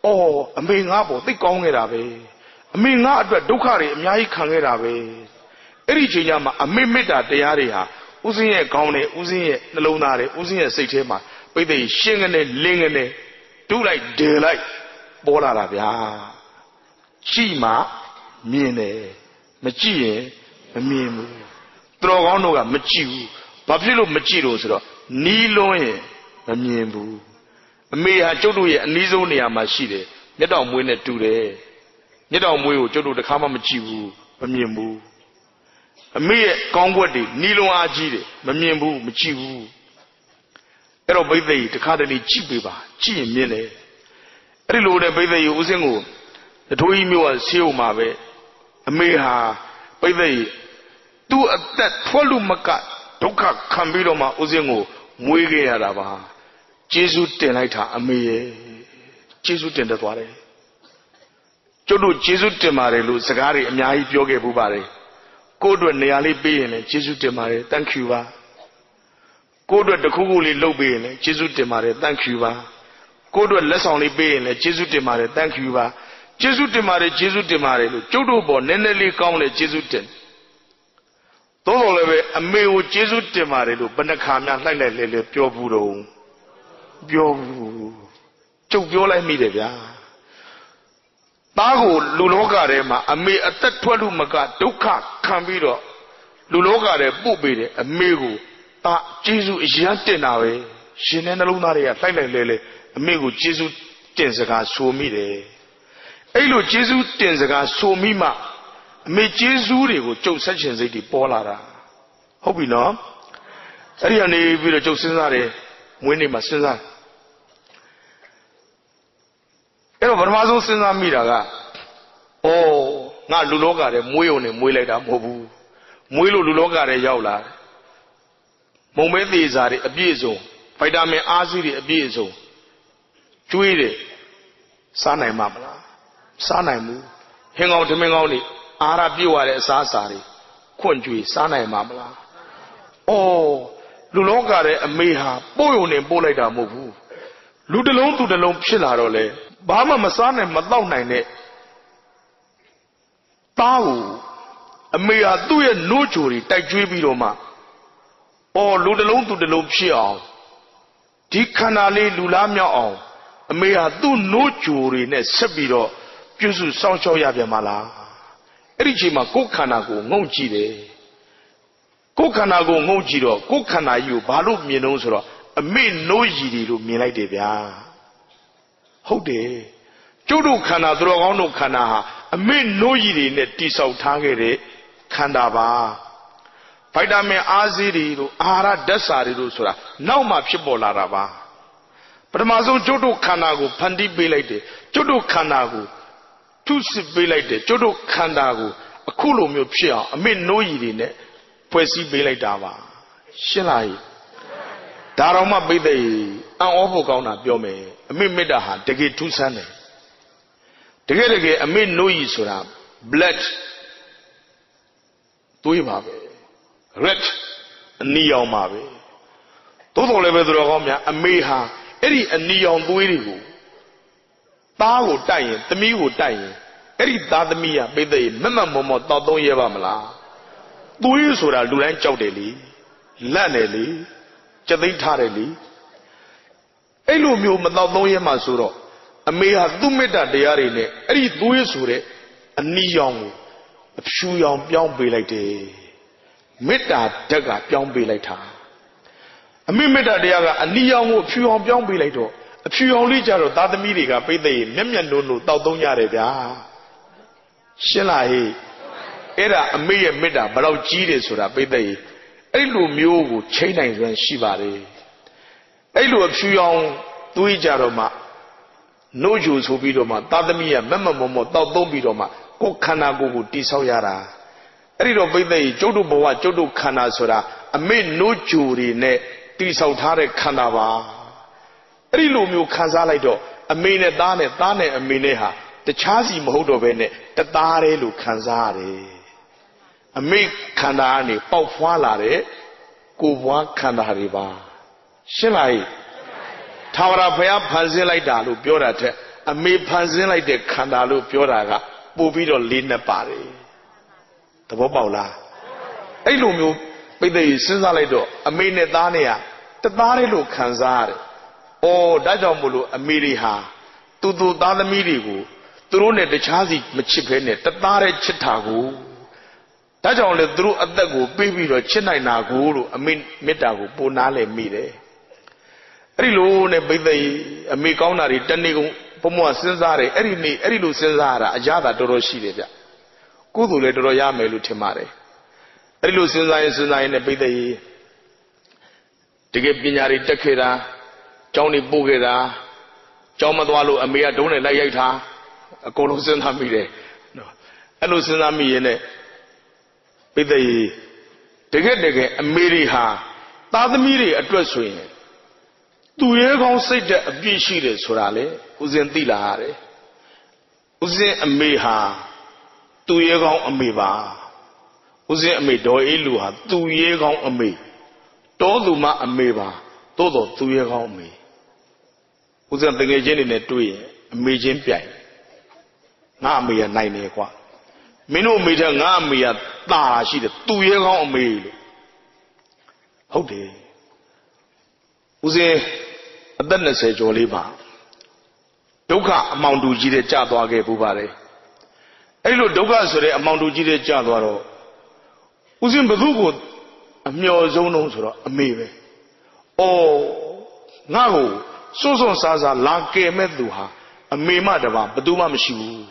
အော်အမေငါ့ပေါ်သိကောင်းခဲ့တာပဲ။အမေငါအတွက်ဒုက္ခတွေအများကြီးခံခဲ့တာပဲ။အဲ့ဒီချိန်ကျမှအမေမေတ္တာတရားတွေဟာဦးဇင်းရဲ့ခေါင်းနဲ့ဦးဇင်းရဲ့နှလုံးသားနဲ့ဦးဇင်းရဲ့စိတ်ထဲမှာပိတ်သိရှင်းကနေလင်းကနေတူးလိုက်ဒယ်လိုက်ပေါ်လာတာဗျာကြည့်မှမြင်တယ်မကြည့်ရင်မမြင်ဘူးသူတော်ကောင်းတို့ကမကြည့်ဘူးဘာဖြစ်လို့မကြည့်လို့ဆိုတော့နီးလွန်းရင်မမြင်ဘူးအမေဟာကျုပ်တို့ရဲ့အနည်းဆုံးနေရာမှာရှိတယ်မျက်တောင်မွေးနဲ့တူတယ်မျက်တောင်မွေးကိုကျုပ်တို့တစ်ခါမှမကြည့်ဘူးမမြင်ဘူးအမေရဲ့ကောင်းကွက်တွေနီးလွန်းအားကြီးတယ်မမြင်ဘူးမကြည့်ဘူးအဲ့တော့ဘိသိက်တခါတလေကြည့်ပေးပါကြည့်ရင်မြင်တယ်အဲ့ဒီလိုနဲ့ဘိသိက်ဦးစင်းကိုတထိုးကြီးမျိုးကဆေးုံမှာပဲအမေဟာဘိသိက်သူ့အသက်ထွက်လို့မကဒုက္ခခံပြီးတော့မှဦးစင်းကိုမွေးခဲ့ရတာပါကျေးဇူးတင်လိုက်တာအမေရဲ့ကျေးဇူးတင်တတ်သွားတယ်ကျုပ်တို့ကျေးဇူးတင်ပါတယ်လို့စကားတွေအများကြီးပြောခဲ့ပူပါတယ်ကိုယ့်အတွက်နေရာလေးပေးရင်လည်းကျေးဇူးတင်ပါတယ် thank you ပါကိုယ့်အတွက်တစ်ခုခုလေးလုပ်ပေးရင်လည်းကျေးဇူးတင်ပါတယ် thank you ပါကိုယ့်အတွက်လက်ဆောင်လေးပေးရင်လည်းကျေးဇူးတင်ပါတယ် thank you ပါကျေးဇူးတင်ပါတယ်လို့ကျုပ်တို့ပေါ်နည်းနည်းလေးကောင်းတယ်ကျေးဇူးတင်သို့တော်လည်းပဲအမေကိုကျေးဇူးတင်ပါတယ်လို့ဘယ်နှခါများလှိုက်လိုက်လဲပြောဘူးတော့ပြောဘူးကျုပ်ပြောလိုက်မိတယ်ဗျာသားကိုလူလောကထဲမှာအမေအသက်ထွက်လို့မကဒုက္ခခံပြီးတော့လူလောကထဲပို့ပေးတယ်အမေကိုသားကျေးဇူးအရန်တင်တာပဲရှင်တဲ့နှလုံးသားတွေကလှိုက်လိုက်လဲအမေကိုကျေးဇူးတင်စကားဆိုမိတယ်အဲ့လိုကျေးဇူးတင်စကားဆိုမိမှအမေကျေးဇူးတွေကိုကြုံဆက်ခြင်းစိတ်တွေပေါ်လာတာဟုတ်ပြီနော် အဲ့ဒီကနေပြီးတော့ကျုပ်စဉ်းစားတယ်မွေးနေ့မှာစဉ်းစားအဲ့တော့ပထမဆုံးစဉ်းစားမိတာကငါလူလောကထဲမွေးုံနဲ့မွေးလိုက်တာမဟုတ်ဘူးမွေးလို့လူလောကထဲရောက်လာမုံမဲသေးစားတွေအပြည့်စုံဗိုက်တာမင်အားစီးတွေအပြည့်စုံကျွေးတယ်စားနိုင်မှာမလားစားနိုင်ဘူးဟင်းကောင်းထမင်းကောင်းတွေအာဟာရပြည့်ဝတဲ့အစားအစာတွေခွန့်ကြွေစားနိုင်မှာမလားလူလောကထဲအမေဟာပို့ရုံနဲ့ပို့လိုက်တာမဟုတ်ဘူးလူတစ်လုံးသူတစ်လုံးဖြစ်လာတော့လေဘာမှမစားနိုင်မတော့နိုင်တဲ့သားကိုအမေဟာသူ့ရဲ့နိုးကြိုတွေတိုက်ကျွေးပြီးတော့မှလူတစ်လုံးသူတစ်လုံးဖြစ်အောင်ဒီခန္ဓာလေးလူလားမြောက်အောင်အမေဟာသူ့နိုးကြိုတွေနဲ့ဆက်ပြီးတော့ပြုစုစောင့်ရှောက်ရပြန်မလားအဲ့ဒီချိန်မှာကိုယ်ခန္ဓာကိုငုံကြည့်တယ်ကိုယ်ခန္ဓာကိုငုံကြည့်တော့ကိုယ်ခန္ဓာကြီးကိုဘာလို့မြင်တော့ဆိုတော့အမေနိုးရည်တွေလို့မြင်လိုက်တယ်ဗျာဟုတ်တယ်ကျုပ်တို့ခန္ဓာသူတော်ကောင်းတို့ခန္ဓာဟာအမေနိုးရည်တွေနဲ့တိဆောက်ထားခဲ့တဲ့ခန္ဓာပါဗိုက်တာမင်အားစီးတွေတို့အာဟာရဓာတ်စာတွေတို့ဆိုတာနောက်မှဖြစ်ပေါ်လာတာပါပထမဆုံးကျုပ်တို့ခန္ဓာကိုဖန်တီးပေးလိုက်တယ်ကျုပ်တို့ခန္ဓာကိုထုစစ်ပေးလိုက်တယ်ကျုပ်တို့ခန္ဓာကိုအခုလိုမျိုးဖြစ်အောင်အမေနိုးရည်တွေနဲ့ဖွဲ့စည်းပေးလိုက်တာပါရှင်းလားဟိဒါတော့မှပိဿေအံ့ဩဖို့ကောင်းတာပြောမယ်အမေမေတ္တာဟာတကယ်ထူးဆန်းတယ်တကယ်အမေနိုးရည်ဆိုတာ blood သွေးပါပဲ red အနီရောင်ပါပဲသို့တော်လည်းပဲသူတော်ကောင်းများအမေဟာအဲ့ဒီအနီရောင်သွေးတွေကိုသားကိုတိုက်ရင်သမီးကိုတိုက်ရင်အဲ့ဒီသားသမီးကပိဿေမမမောမောတောက်သုံးရဲပါမလားသွေးဆိုတာလူတိုင်းကြောက်တယ်လေလန့်တယ်လေကြသိမ်းထားတယ်လေအဲ့လိုမျိုးမတောက်သုံးရဲမှဆိုတော့အမေဟာသူ့မေတ္တာတရားတွေနဲ့အဲ့ဒီသွေးဆိုတဲ့အနီရောင်ကိုအဖြူရောင်ပြောင်းပေးလိုက်တယ်မေတ္တာဓာတ်ကပြောင်းပေးလိုက်တာအမေမေတ္တာတရားကအနီရောင်ကိုအဖြူရောင်ပြောင်းပေးလိုက်တော့အဖြူရောင်လေးကြတော့သားသမီးတွေကပိဿေမျက်မျက်နှုံနှုံတောက်သုံးရတယ်ဗျာရှင်းလားဟေ့အဲ့ဒါအမေရဲ့မေတ္တာဘယ်တော့ကြီးတယ်ဆိုတာပိဿေအဲ့လိုမျိုးကိုချိန်နိုင်စွမ်းရှိပါတယ်အဲ့လိုအဖြူရောင်သွေးကြတော့မှနို့ဂျူဆိုပြီးတော့မှသားသမီးကမမမောမောတောက်သုံးပြီးတော့မှကိုယ်ခန္ဓာကိုယ်ကိုတိဆောက်ရတာအဲ့ဒီတော့ပိဿေကျုပ်တို့ဘဝကျုပ်တို့ခန္ဓာဆိုတာအမေနို့ဂျူတွေနဲ့တိဆောက်ထားတဲ့ခန္ဓာပါအဲ့ဒီလိုမျိုးခံစားလိုက်တော့အမေနဲ့သားနဲ့သားနဲ့အမေနဲ့ဟာတခြားစီမဟုတ်တော့ဘဲနဲ့တသားတည်းလို့ခံစားရတယ်အမေခန္ဓာကနေပေါက်ဖွာလာတဲ့ကိုယ်ဘွားခန္ဓာတွေပါရှင်းလားထာဝရဘုရားဖန်ဆင်းလိုက်တာလို့ပြောတာထက်အမေဖန်ဆင်းလိုက်တဲ့ခန္ဓာလို့ပြောတာကပို့ပြီးတော့လေးနဲ့ပါတယ်သဘောပေါက်လားအဲ့လိုမျိုးပိဿေစဉ်းစားလိုက်တော့အမေနဲ့သားနဲ့ကတသားတည်းလို့ခံစားရတယ်ဒါကြောင့်မို့လို့အမေတွေဟာသူသားသမီးတွေကိုသူတို့နဲ့တခြားစီမချစ်ဘဲနဲ့တသားတည်းချစ်တာကိုဒါကြောင့်လေသူတို့အသက်ကိုပေးပြီးတော့ချစ်နိုင်တာကိုလို့အမေမေတ္တာကိုပိုနားလည်မိတယ်အဲ့ဒီလိုနဲ့ပိဿေအမေကောင်းတာတွေတနေ့ကုန်ဘုံဘဝစဉ်းစားတယ်အဲ့ဒီလိုစဉ်းစားရတာအရသာတော်တော်ရှိတယ်ဗျကုသိုလ်လည်းတော်တော်ရမယ်လို့ထင်ပါတယ်အဲ့ဒီလိုစဉ်းစားရင်နဲ့ပိဿေတကယ်ပညာတွေတက်ခဲ့တာကျောင်းနေပို့ခဲ့တာကျောင်းမသွားလို့အမေကဒုံးနဲ့လိုက်ရိုက်တာအကုန်လုံးစဉ်းစားမိတယ်အဲ့လိုစဉ်းစားမိရင်လည်းပိဿေတကယ်အမေတွေဟာသားသမီးတွေအတွက်ဆိုရင်သူရဲကောင်းစိတ်တဲ့အပြည့်ရှိတယ်ဆိုတာလေဦးဇင်းသိလာရတယ်ဦးဇင်းအမေဟာသူရဲကောင်းအမေပါဦးဇင်းအမေဒေါ်အေးလူဟာသူရဲကောင်းအမေတောသူမအမေပါသို့တော်သူရဲကောင်းအမေဦးဇင်းတကယ်ချင်းနေနဲ့တွေ့ရင်အမေချင်းပြိုင်ငါအမေကနိုင်တယ်ကွာမင်းတို့အမေထက်ငါအမေကတာရှိတယ်သူရဲကောင်းအမေလို့ဟုတ်တယ်ဦးဇင်းအသက်20ကျော်လေးပါဒုက္ခအမောင်တူကြီးတဲ့ကြာသွားခဲ့ပူပါတယ်အဲ့လိုဒုက္ခဆိုတဲ့အမောင်တူကြီးတဲ့ကြာသွားတော့ဦးဇင်းဘသူကိုအမျော်ဆုံးတော့ဆိုတော့အမေပဲငါ့ကိုစွန့်စွန့်စားစားလာကယ်မဲ့သူဟာအမေမတပါဘသူမှမရှိဘူး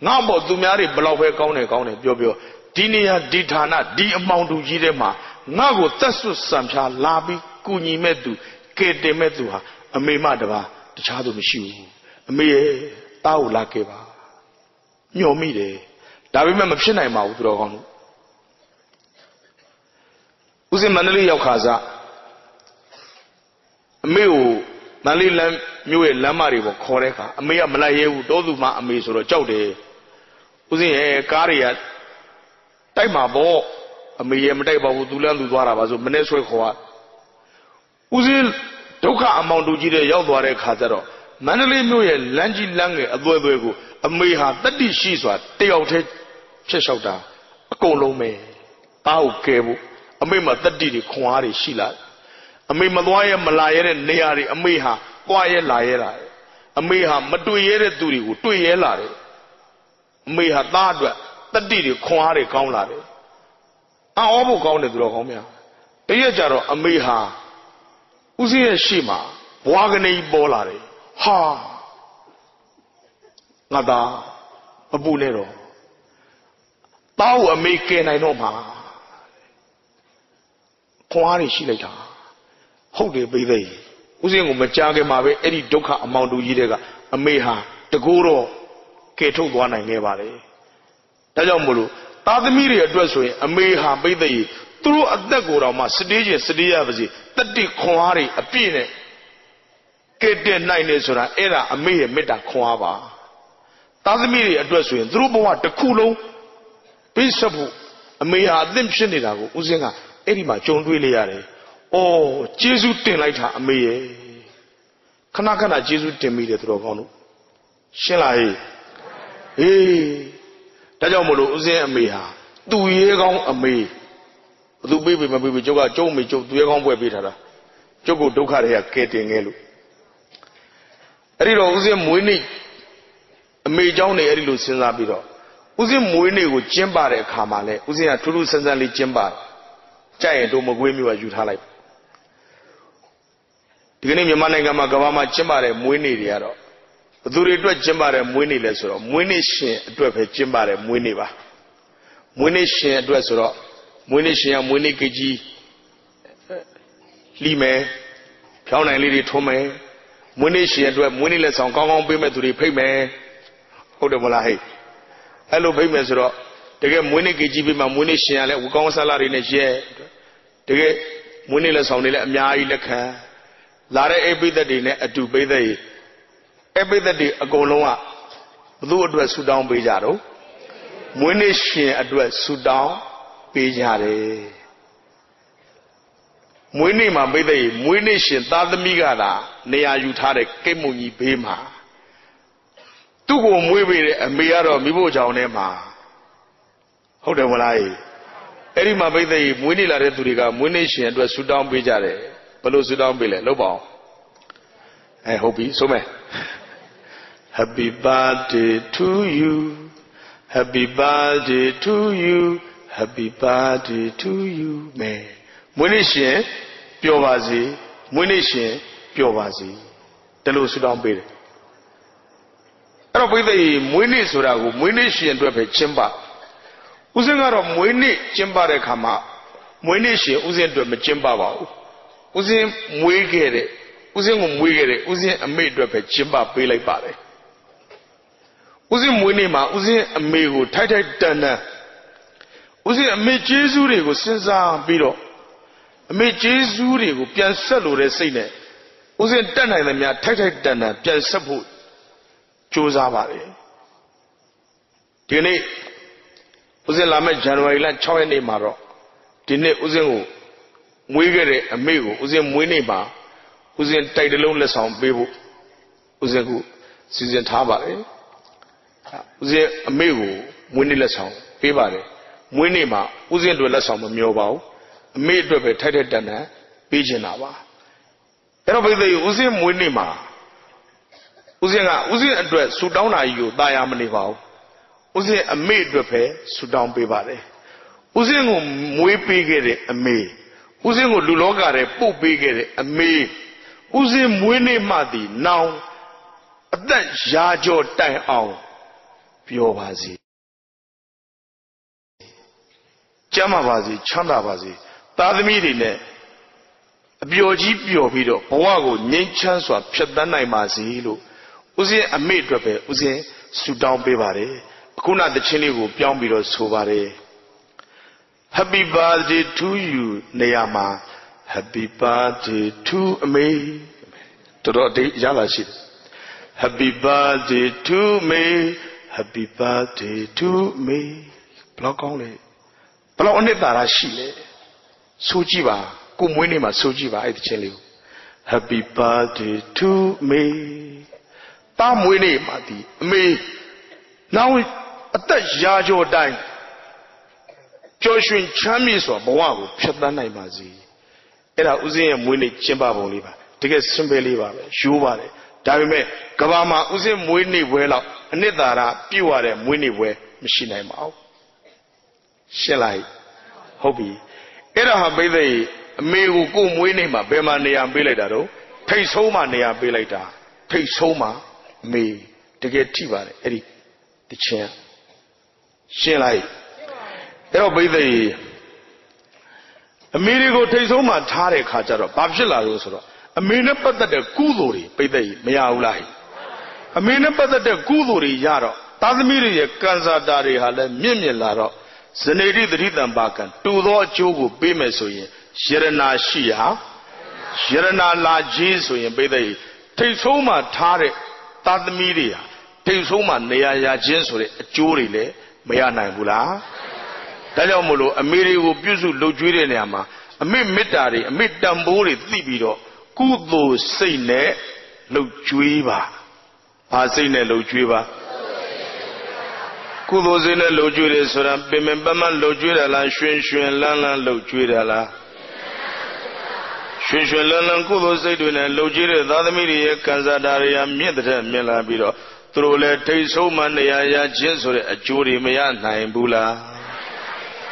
ငါ့ဘောသူများတွေဘလောက်ပဲကောင်းတယ်ပြောဒီနေရာဒီဌာနဒီအမောင်တူကြီးထဲမှာ Nago Tasu Samcha Labi Kuni Medu Kete Meduha a me madaba the child of Mishu a me Tau Lakeva Nyo Mide Davima Machina Mouth Dragon Uzi Manali Yokaza Meu Nali Lam Mue Lamari or Koreka a mea Malayu Doduma a Miss or a Jode Uzi a Karia Taima Bo a mea Madaba Dulan Dwara was a Meneswe Hoa Uzil Toka amount to Jide Yaldware Kazaro Manali Mue Langi Lange a Duego a Meha that is Shizwa Teote Cheshota a Colome Tau Cable a Mema that did Kwari Shila a Memadwaya Malaya and Neari a Meha Quaya Laera a Meha Matuere Duri 2 year lare Meha Dadra that did Kwari Kaunlare I almost counted Drogomia Tejaro a Meha Uzi Shima Wagane Bolare Ha Nada Abunero Tau a make I know ma Kwari Shileta Hold it, baby. Using Machage Mabe, Eddie Doka amount to Yidega, a Meha, the Guru, Keto one I never. Tajamulu, Tadamiri address way, a Meha, baby, through a Dagorama, Sedia, Sedia, that de Kwari, a pine. Kete 9 years or era, a Meha Meta Kwaba. Tadamiri address way, through what the Kulo, Pisabu, a Meha, them Shinida, Uzinga, Edima, John Williare. Oh, Jesus didn't like her, me. Kanakana, Jesus didn't meet the Drogonu. Shelley. Eh, Tajamolo, Uze and Meha. Do ye go a me? Do baby, my baby, Joga, Joe, me, Joe, do ye go where better? Jogo, Doka, Kating Elu. Erido, Uze, Mwini, a me, Johnny, Erilu, Sinabiro. Uze, Mwini, with Jimbare, Kamale, Uze, a true Sanzali Jimbar. Giant, Omogwimi, was you highlight. The name of Managama Gavama Chimbare, Mwini Riaro. Duri to Chimbare, Mwini Lesoro, Mwini Shin, to a Chimbare, Mwiniva. Mwini Shin, Dressoro, Mwini Shin, Mwini Kiji, Lime, Kauna Lady Tome, Mwini Shin, to a Mwini Lesson, Kong payment to repay me. Odamolahe. Hello, payments. To get Mwini Kiji, Mwini Shin, we go salary in a year. To get Mwini Lesson, Mia Leka. Lara every day at 2 day. Every day a Goloa. Blue address Sudan Bijaro. Munition address Sudan Bijare. Munima Bede, Munition, Tadamigara, Nea Utare, Kemuni Bema. Tugo Mubi and Miaro Miboja on Emma. How the will I? Erima Bede, Munila Returiga, Munition address Sudan Bijare. Palo Sudan Bile, Lobo. I hope he so. Happy birthday to you. Happy birthday to you. Happy birthday to you, man. Munishin, Piovazi, Munishin, Piovazi. Telo Sudan Bile. I don't believe Munis Surago, Munishin to a chimba. Uzingaro Muni Chimba de Kama. Munishin, Uzin to a chimba. Uzin Mwigere, Uzin Mwigere, Uzin a maid of a chimba pay like Bale. Uzin Winima, Uzin a maid who tighted Dana. Uzin a maid Jesuri who sends a beetle. A maid Jesuri who pian salo resine. Uzin Dana and Mia tighted Dana, pian sabu. Josabari. Dine Uzin Lama January like Chawene Maro. Dine Uzin. Mwigere amigo, Uzin Winima, Uzin Tidalone Lesson, Bibu, Uzengu, Susan Tabare, Uzin amigo, Winnie Lesson, Bibare, Winima, Uzin do Lesson, Miobo, made to a tighter than a Bijinava. Everybody, Uzin Winima, Uzin address, Sudan are you, Diamanival, Uzin a maid to pay, Sudan Bibare, Uzin Mwipigere a maid. Uzin Lulogare, Poo Bigere, and me. Uzin Winnie Madi, now that Jajo die out. Piovazi Jamabazi, Chandabazi, Tadamiri, a bioji biobito, Powago, Nature swap, Shadanai Mazilu, Uzi a maid drape, Uzi, Sudan Bevare, Kuna the Chinigo, Piambiro Sovare. Happy birthday to you, Neyama. Happy birthday to me. Today, Yalashi. Happy birthday to me. Happy birthday to me. Block only. Block only Darashile. Sujiva. Kumwinima Sujiva at Chelu. Happy birthday to me. Tam winnie, Mati. Me. Now, at that Yajo dying. Joshua Chamis or Boago, Shadanai Mazi. Era Uzi and Winnie Chimbabo Liva. To get Simbeliva, Shuvare. Dame, Gavama Uzi Winnie Wella, Nidara, Pure, Winnie Way, Machine Mao. Shall I? Hobby. Era Habele, Meu Gum Winnima, Bemania and Billedaro, Pace Homa Nea Billeta, Pace Homa, me, to get Tiva, Eddie, the chair. Shall I? There will be the Amerigo Tezoma Tare Kajaro, Babjila Rosoro, a minapa that the Kuduri, Pede, Meaulai. A minapa that the Kuduri Yaro, Tadmiri, Kanza Dari Hale, Mimilaro, Senedi the Rhythm Bakan, Tudo Jogu, Bimesoye, Shirana Shia, Shirana La Jesuin, Pede, Tezoma Tare, Tadmiria, Tezoma Nea Jensore, Jurile, Meana Gula. Talamolo, a Mirigo Buzu Lojuriama, a Mitari, a Mitambori, Libido, Kudo Sine, Lojuiva. Asine Lojuiva. Kudo Zine Lojure, Sora, Bimembama Lojura, La Shun Lana Lojura. Shun Lana Kudo Seduna, Lojure, Dadamiri, Kanzadaria, Midra, Milabiro, Trole, Tesoman, Yaya, Jensore, a Juri, Mayana, and Bula.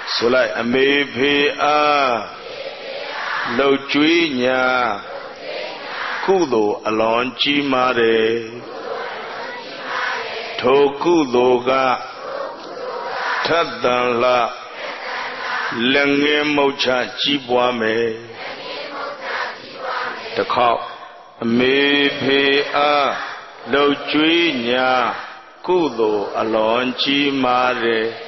So like a maybe low juinya kudo alon chimare tokudo ga tadan la lange mocha chibwame the cop maybe low juinya kudo alon chimare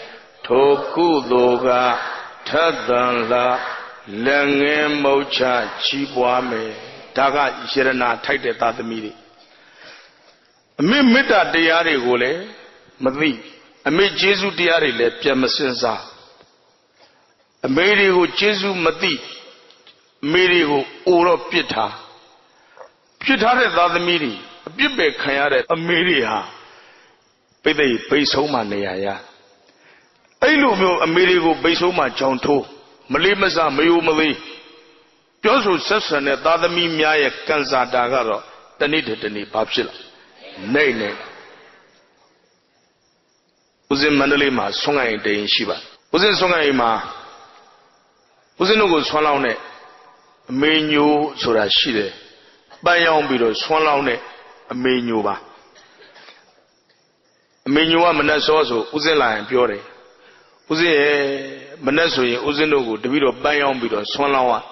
Tokudoga Tadanla Lange Mocha Chibwame Daga Shirana Tight at the meeting. A mimita diari gole, Mavi, a me Jesu diari le Piamasenza. A Merigo Jesu Mati, Merigo Uro Pita. Pita at the meeting, a Bibe Kayare, a Meria. Pede Pesoma Neaya. I know Amerigo Besoma Jonto, Malimasa, Mayumali. Josu Sesson at Dadami Mia Kanza Dagaro, the needed any Papsilla. Nay, nay. Uzin Mandalima, Songa in Shiva. Uzin Songa Ima Uzinogo Swalone, Menu Sorashide, Bayam Bido, Swalone, a Menuba. Menua Manasoso, Uzela and Piore. Uze Manasoy, Uzinogo, the video Bayam Bido, Swalawa.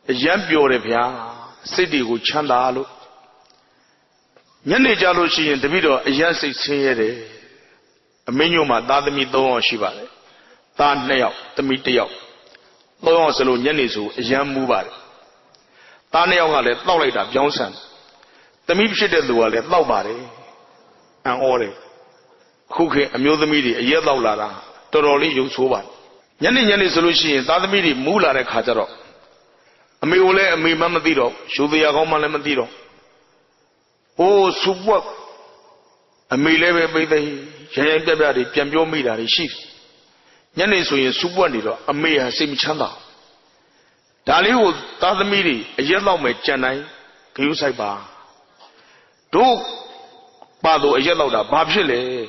A young Piore Pia, City with Chandalu. Yandi Jaloshi and the video, a young 16 year. A menuma, Dadami Don Shiva. Tan Nail, the Miteo. Lon Salo Yanisu, a young mover. Taneo let Lolita Johnson. The Mipshit of the world at Lobari and Ore. Cookie, a mule the media, a yellow lara, Toroli, you so one. Yani solution, Dadamidi, Mula Cataro. A mule, a me mamadiro, Shuvia Goma Lamadiro. Oh, subwork. A mele by the Giant Babadi, Piambio Mida, the chief. Yanisu in Subwandido, a mea sim chanda. Dali would Dadamidi, a yellow me Janai, Kayusaiba. Do Bado, a yellow da, Babjele,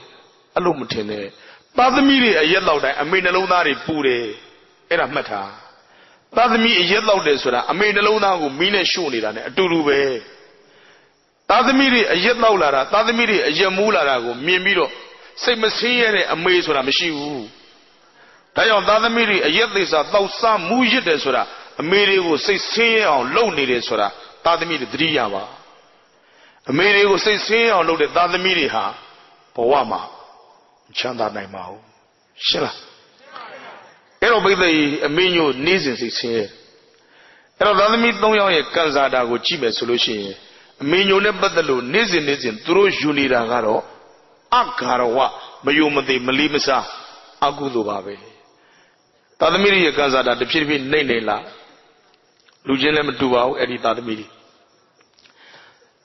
a lumutine. Dadamidi, a yellow da, a main alonari pure, era meta. Dadami, a yellow desura, a main alona who mean a shuni, a durube. Dadamidi, a yellow lara, Dadamidi, a yamula, Mimiro, say Messiah, a maze or a machine. ဒါကြောင့်သားသမီးတွေအယက်သေးစားတောက်စားမူရစ်တယ်ဆိုတာအမေတွေကိုစိတ်ဆင်းရဲအောင်လုပ်နေတယ်ဆိုတာသားသမီးတွေသတိရပါအမေတွေကိုစိတ်ဆင်းရဲအောင်လုပ်တဲ့သားသမီးတွေဟာဘဝမှာချမ်းသာနိုင်မှာဟုတ်ရှင်းလားအဲ့တော့ပိဿအမေညို့နေစဉ်စိတ်ဆင်းရဲအဲ့တော့သားသမီး3ယောက်ရဲ့ကံစားတာကိုကြည့်မယ်ဆိုလို့ရှိရင်အမေညိုနဲ့ပတ်သက်လို့နေစဉ်သူတို့ယူနေတာကတော့အဂါရဝမယုံမသိမလီမစားအကုသိုလ်ပါပဲသားသမီးရဲ့ကံစားတာတစ်ဖြည်းဖြည်းနှိမ့်နေလာလူချင်းလည်းမတူပါဘူးအဲ့ဒီသားသမီးတွေ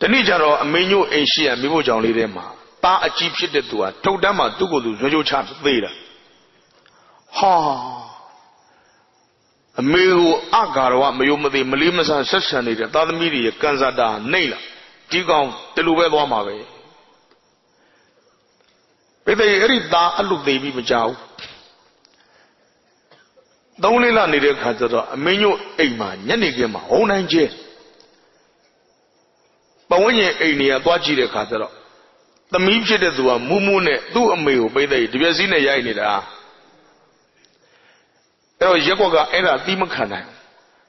တနေ့ကျတော့အမေညိုအိမ်ရှိရမိဖို့ကြောင့်လေးထဲမှာသားအကြီးဖြစ်တဲ့သူဟာထုတ်တန်းမှာသူ့ကိုယ်သူဇွဲကြိုးချသေးတာဟာအမေကိုအဂါရဝမယုံမသိမလီမစားဆက်ဆံနေတဲ့သားသမီးတွေရဲ့ကံစားတာနှိမ့်လာဒီကောင်တလူပဲသွားမှာပဲပိဿအဲ့ဒီသားအလုသေးပြီးမကြောက်3 လနေတဲ့ခါကျတော့အမင်းညို့အိမ်မှာညနေခင်းမှာဟုံနိုင်ကျဲပဝန်းကျင်အိမ်နေရသွားကြည့်တဲ့ခါကျတော့သမီးဖြစ်တဲ့သူကမူးမူးနဲ့သူ့အမေကိုပိဿတပြက်စီးနဲ့ရိုက်နေတာအဲ့တော့ရက်ကွက်ကအဲ့ဒါသီးမခံနိုင်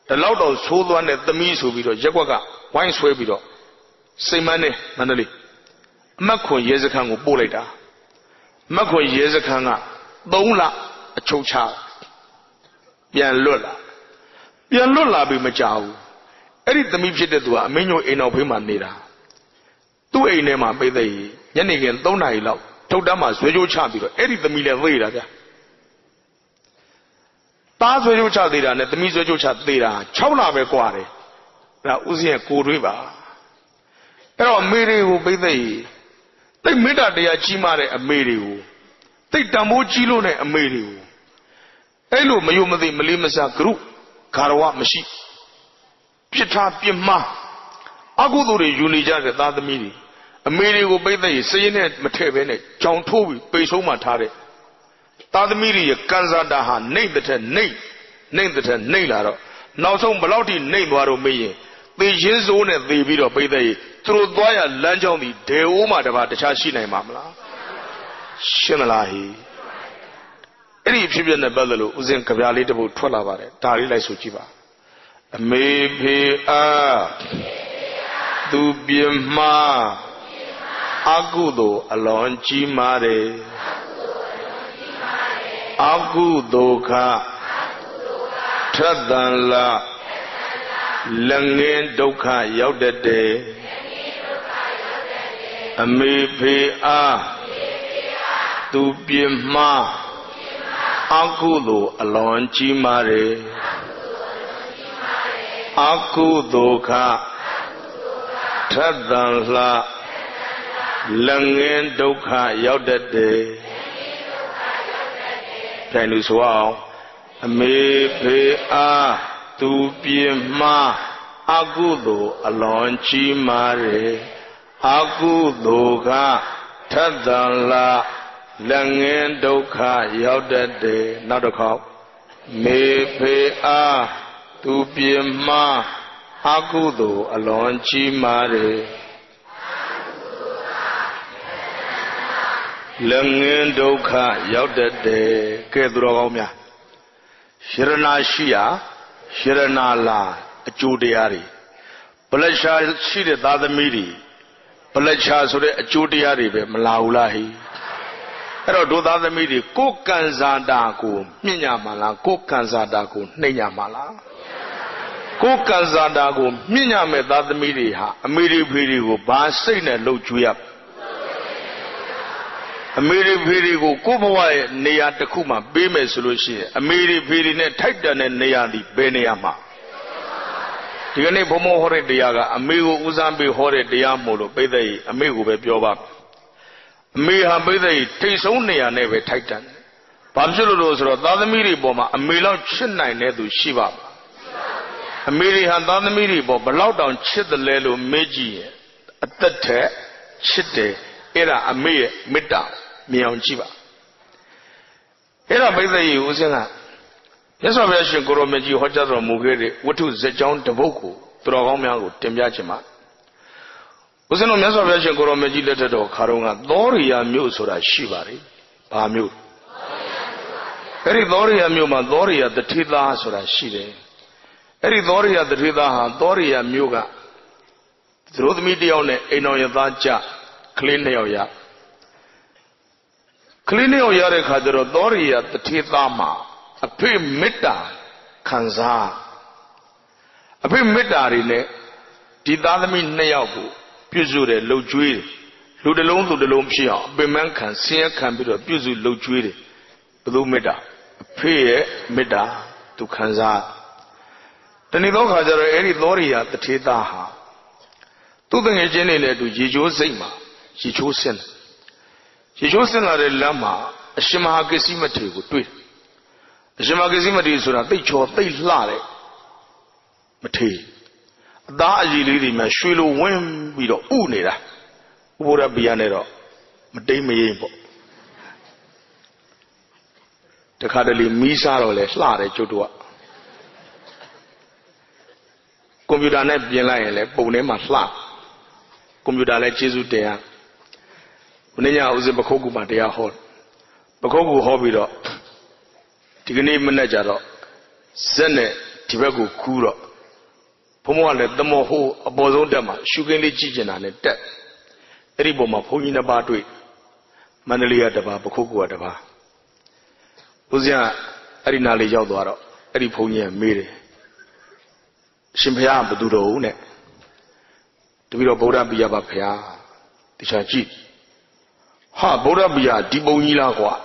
ဒီလောက်တော့သိုးသွားတဲ့သမီးဆိုပြီးတော့ရက်ကွက်ကဝိုင်းဆွဲပြီးတော့စိတ်မန်းနဲ့မန္တလေးအမတ်ခွန်ရဲစခန်းကိုပို့လိုက်တာအမတ်ခွန်ရဲစခန်းက3 လအချုပ်ချပြန်လွတ်လာပြီးမကြောက်ဘူးအဲ့ဒီသမီးဖြစ်တဲ့သူကအမင်းညိုအိမ်တော်ဖေးမှာနေတာသူ့အိမ်ထဲမှာပိဿညနေခင်း3 နာရီလောက်ထုတ်တန်းမှာဇွဲကြိုးချပြီးတော့အဲ့ဒီသမီးလည်းသေးတာဗျာသားဇွဲကြိုးချသေးတာနဲ့သမီးဇွဲကြိုးချသေးတာ6 လပဲกว่าတယ်ဒါဥစဉ်ရဲ့ကိုတွေးပါအဲ့တော့အမေတွေကိုပိဿတိတ်မေတ္တာတရားကြီးမားတဲ့အမေတွေကိုတိတ်တန်ဖိုးကြီးလို့နဲ့အမေတွေကိုအဲ့လိုမယုံမသိမလေးမစားဂရုဂါရဝမရှိပြစ်ထားပြစ်မှားအကုသိုလ်တွေယူနေကြတဲ့သားသမီးတွေအမေတွေကိုပိဿစည်ရင်နဲ့မထည့်ဘဲနဲ့ကြောင်ထိုးပြီးပိတ်ဆုံးမှထားတဲ့သားသမီးတွေရဲ့ကံစားတာဟာနှိမ့်တဲ့နှိမ့်လာတော့နောက်ဆုံးဘလောက်ထိနှိမ့်သွားတော့မေးရင်သေချင်းစိုးနဲ့သေပြီးတော့ပိဿသူတို့သွားရလမ်းကြောင်းဒီဒေအိုးမှတပါတခြားရှိနိုင်မှာမလားရှင်းမလားဟိအဲ့ဒီဖြစ်ဖြစ်နဲ့ပတ်သက်လို့ဦးဇင်းကြပြလေးတစ်ပုဒ်ထွက်လာပါတယ်ဒါလေးလိုက်ဆိုကြည့်ပါအမေဖေအားသူပြင်းမှားအကုသိုလ်အလွန်ကြီးမားတယ်အကုသိုလ်ခထက်တန်လာလက်ငင်းဒုက္ခရောက်တတ်တယ်အမေဖေအားသူပြင်းမှားအကုသိုလ်အလွန်ကြီးမားတယ်အကုသိုလ်ခထက်တန်လာလက်ငင်းဒုက္ခရောက်တတ်တယ်ပြန်လို့ဆိုအောင်အမေဖေအားသူပြင်းမှားအကုသိုလ်အလွန်ကြီးမားတယ်အကုသိုလ်ကထက်တန်လာလက်ငင်းဒုက္ခရောက်တတ်တယ်နောက်တစ်ခေါက်မေဖေအားသူပြင်းမှားအကုသိုလ်အလွန်ကြီးမားတယ်လက်ငင်းဒုက္ခရောက်တတ်တယ်ကဲသူတော်ကောင်းများယရနာရှိရာယရနာလာအကျိုးတရားတွေပလက်ရှာရှိတဲ့သားသမီးတွေပလက်ရှာဆိုတဲ့အကျိုးတရားတွေပဲမလာဘူးလားဟိအဲ့တော့ဒုသားသမီးတွေကိုယ်ကံစားတာကိုမြင့်ညမှာလားကိုယ်ကံစားတာကိုနှိမ့်ညမှာလားကိုယ်ကံစားတာကိုမြင့်ညမဲ့သားသမီးတွေဟာအမေရိဖေတွေကိုဘာစိတ်နဲ့လှုပ်ကြွေးရအမေရိဖေတွေကိုကိုယ့်ဘဝရဲ့နေရာတစ်ခုမှာပေးမယ်ဆိုလို့ရှိရင်အမေရိဖေတွေနဲ့ထိုက်တန်တဲ့နေရာဒီဘယ်နေရာမှာဒီကနေ့ဘုံဘုံဟောတဲ့တရားကအမေကိုဦးစားပေးဟောတဲ့တရားမို့လို့ပိဿကြီးအမေကိုပဲပြောပါအမေဟာပိဿကြီးထိတ်ဆုံးနေရာနဲ့ပဲထိုက်တန်တယ်။ဘာဖြစ်လို့လဲဆိုတော့သားသမီးတွေပေါ်မှာအမေလောက်ချစ်နိုင်တဲ့သူရှိပါ့မလား။အမေတွေဟာသားသမီးတွေပေါ်ဘလောက်တောင်ချစ်တယ်လဲလို့မေးကြည့်ရင်အသက်ထက်ချစ်တယ်အဲ့ဒါအမေရဲ့မေတ္တာမြင်အောင်ကြည့်ပါအဲ့ဒါပိဿကြီးဦးစင်းကမြတ်စွာဘုရားရှင်ကိုရောမြတ်ကြီးဟောကြားတော်မူခဲ့တဲ့ဝတ္ထုဇက်ကြောင်းတစ်ပုဒ်ကိုသူတော်ကောင်းများကိုတင်ပြခြင်းပါဦးဇင်းတို့မြတ်စွာဘုရားရှင်ကိုရောမြတ်ကြီးလက်ထက်တော်ခါတော်ကသောရိယာမြို့ဆိုတာရှိပါတယ်ဘာမြို့ Eri Doria Muma, Doria, the Tida Surashide. Eri Doria, the Tida, Doria Muga. Through the media on Enoya Dacha, clean Neoya. Clean Neoya Kadro, Doria, the Tidama, a pre mita, Kanza. A pre mitarine, Tidami Neabu, Puzure, Lojui, Ludalon to the Lompia, Beman can see a cambio, Puzu Lojui, Lumida, Pre Mida to Kanza. The Nidoka, Eri Doria, the Tidaha. To the Jenny to Jijo Zima, she chose sin. She chose in a lama, a Shimahagasimati would do it. A Shimahagasimati is a big or they lie. Mate. Da lady, my shrill wim with a unida. Would have be an error. Mate me. The cuddly Misa or less lade to Computer net be lying, Bonema flap. Computer like Jesus there. Unenya was a Bakogu Matea Hall. Bakogu hobby dog. Tigani manager dog. Sene Tibago Kuro. Pomoa the moho, a bozo dama, sugarly chicken and a debt. Eriboma pony in a bar to it. Manalia daba, Bakogu adaba. Uzia Arinali Yaldoro, Eriponia Miri. Shimpia Badudo ne. To be a Boda Biabapia, the Chachi. Ha, Boda Bia, Dibo Nilagua.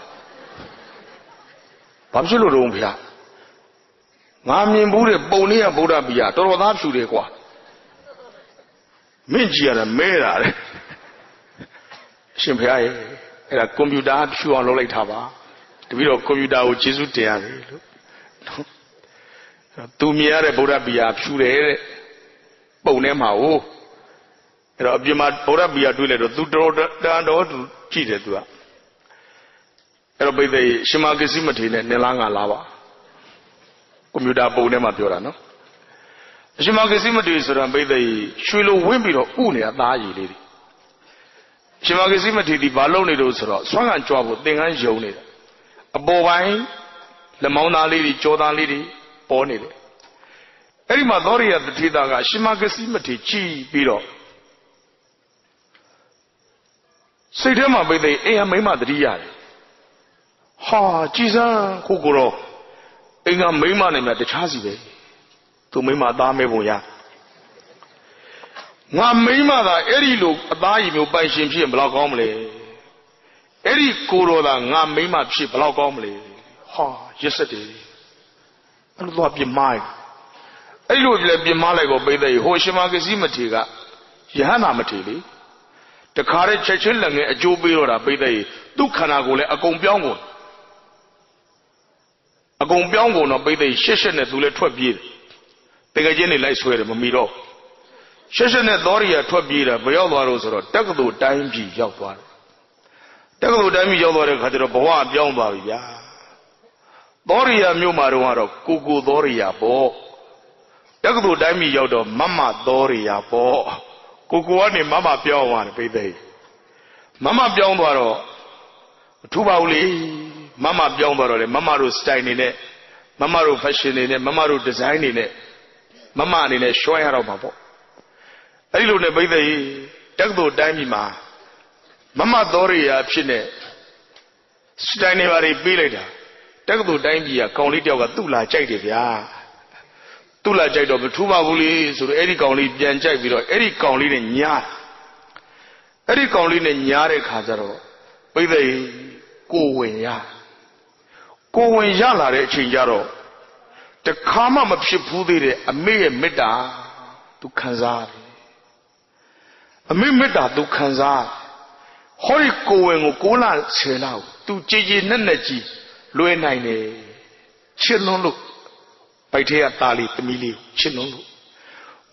Papsulo Rompia. Mammy Buddha, Bonia Boda Bia, Toroda Sudequa. Minchia and Mera. Shimpia, a computer, shoe on Lolly Tava. To be a computer with Jesutea. To me, a Boda Bia, Shure, Bonema. Abjima Boda Bia do it to draw down to cheat it to her. It'll be the Shimagasimati and Nelanga lava. Commuta Bonema Piorano. Shimagasimati is around by the Shulo Wimby or Unia Daji lady. Shimagasimati, the Baloni Rosero, Swang and Trouble, Ding and Joni. A bovine, the Mona lady, Jordan lady, born it. Erimadori at the Tidaga, Shimagasimati, Chi, Biro. Say them up with the Aya Madria. Ha, Jesus, Kuguro. Inga Mima name at the Chazi. To Mima Dame Boya. Now Mima, the Eri look, a Bayu by Shimshi and Block Omley. Eri Kuro, the Mima ship Block Omley. Ha, yesterday. I love your mind. I look like your Malago by the Hoshimagazimatiga. Yahana Matili. The carriage churchill and a jubila by the Dukanagole, a Gombiango. A Gombiango, no by the Session at Dule Twabir. Pegajeni lies where Mamido. Session at Doria Twabira, Bayalvaros or Tagado Daimji Yalvar. Tagado Daimi Yalvar had a Boa Yalvaria. Doria Mumaruaro, Kugu Doria Bo. Tagado Daimi Yodo, Mama Doria Bo. Kukuani Mama Piawan, baby. Mama Bianwaro, Tubauli, Mama Bianwaro, Mama Ru Stein in it, Mama Ru fashion in it, Mama Ru design in it, Mama in a Shoyarabo. I look at the Tagdo Daimima, Mama Doria Pine, Steinevari Billada, Tagdo Daimia, Conlitio Tula Jadivia. Tula Jado, Tuba Wuli, so Eric only Janjai, Eric only in Yar. Eric only in Yare Kazaro. With a go when ya. Go when Yala Chinjaro. The Kama of Shipudi, a mere meta to Kanzar. A mere meta to Kanzar. Hori going Gola Selau to Gigi Nanaji, Luenine. Chilon look. Paitea Tali, Emilio, Chinon.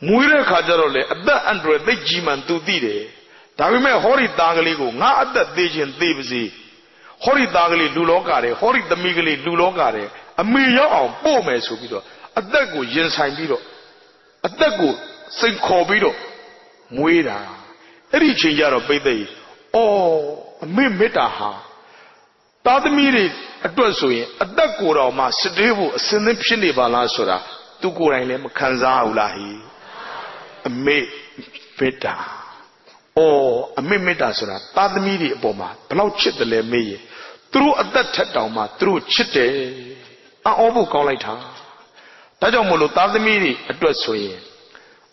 Muira Kajarole, at the Android, the Jiman to Dide. Tavime Hori Dagaligo, not that Dijan Divisi. Hori Dagali Dulogare, Hori the Migli Dulogare, a million of Bome Subido, a Dago Jensign Bido, a Dago Saint Corbido, Muira, Eri Chinjaro Bede, oh, a mere metaha. Tadmiri, Adosui, Adakura, Masterevo, Sinipshini Balasura, Tukurane, Kanza Ulahi, a me beta. Oh, a mimita sura, Tadmiri Boma, Plouchit the Leme, through at that Tatama, through Chite, a oval colita. Tajamolo Tadmiri, Adosui,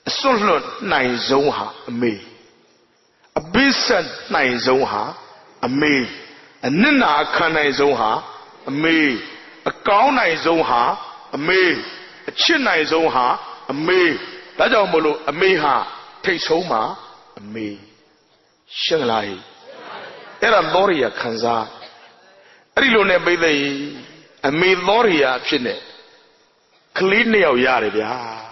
a solo nine zoha, a me. A bisan nine zoha, a me. A nina kanai zoha, a me. A kaunai zoha, a me. A chinai zoha, a me. Tajamolo, a meha, takes homa, a me. Shanglai. Era Loria Kanza. Rilone Bede, a me Loria Chine. Cleanio Yaribia.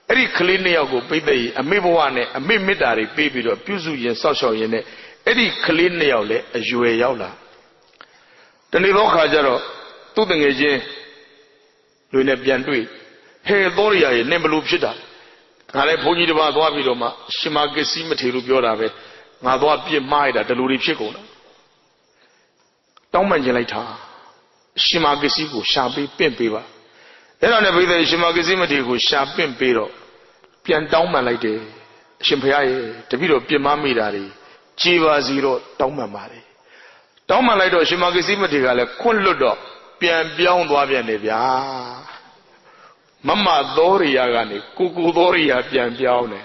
Eri Cleanio go Bede, a me one, a me midari baby to Puzu and social in it. Eri Cleanio le, a Jue Yaula. The Nido Kajaro, Tuding Eje, Lune Biandui. Hey, Loria, Nembelu Chita. I pony the Vadwabidoma, Shimagesi Matilu Biorabe. Madwa be maida the Luri Chico. Don't mention later. Shimagisigo shall be pimpiva. Then on every day Shimagisimatigo shall pimpiro. Pian downman like the Shimpiae, the video Pimamidari, Chiva zero, Downmamari. Downman like the Shimagisimatiga, Kunludo, Pian beyond Wabianevia. Mamma Dori Yagani, Kuku Dori Pian Bione.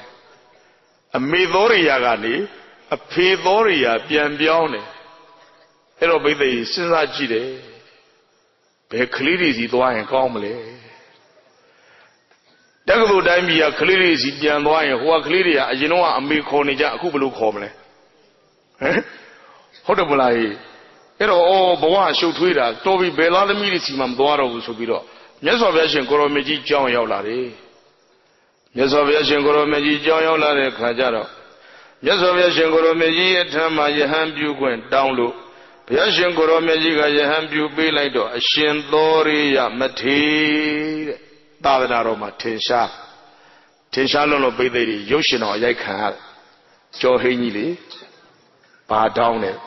A me Dori Yagani. A Pedoria Biambione. It'll be the Sinagide. Be clearly do I calmly. Daglo Damia clearly is Dianwine, who are clearly, as you know, a me cornija, Kubulu calmly. Horrible I. It'll all Boan show Twitter, Toby Bella the Medici Mamdoro Subiro. Yes, of Yashin Goromeji John Yolari. Yes, of Yashin Goromeji John Yolari Kajaro. Yes, of Yashingoro Meji at Tama Yahambu went down low. Yashingoro Mejiga Yahambu be like a Shindoria Mati Davanaroma Tinsha. Tinshalono Bede, Yoshino Yakan, Johini, Ba down it.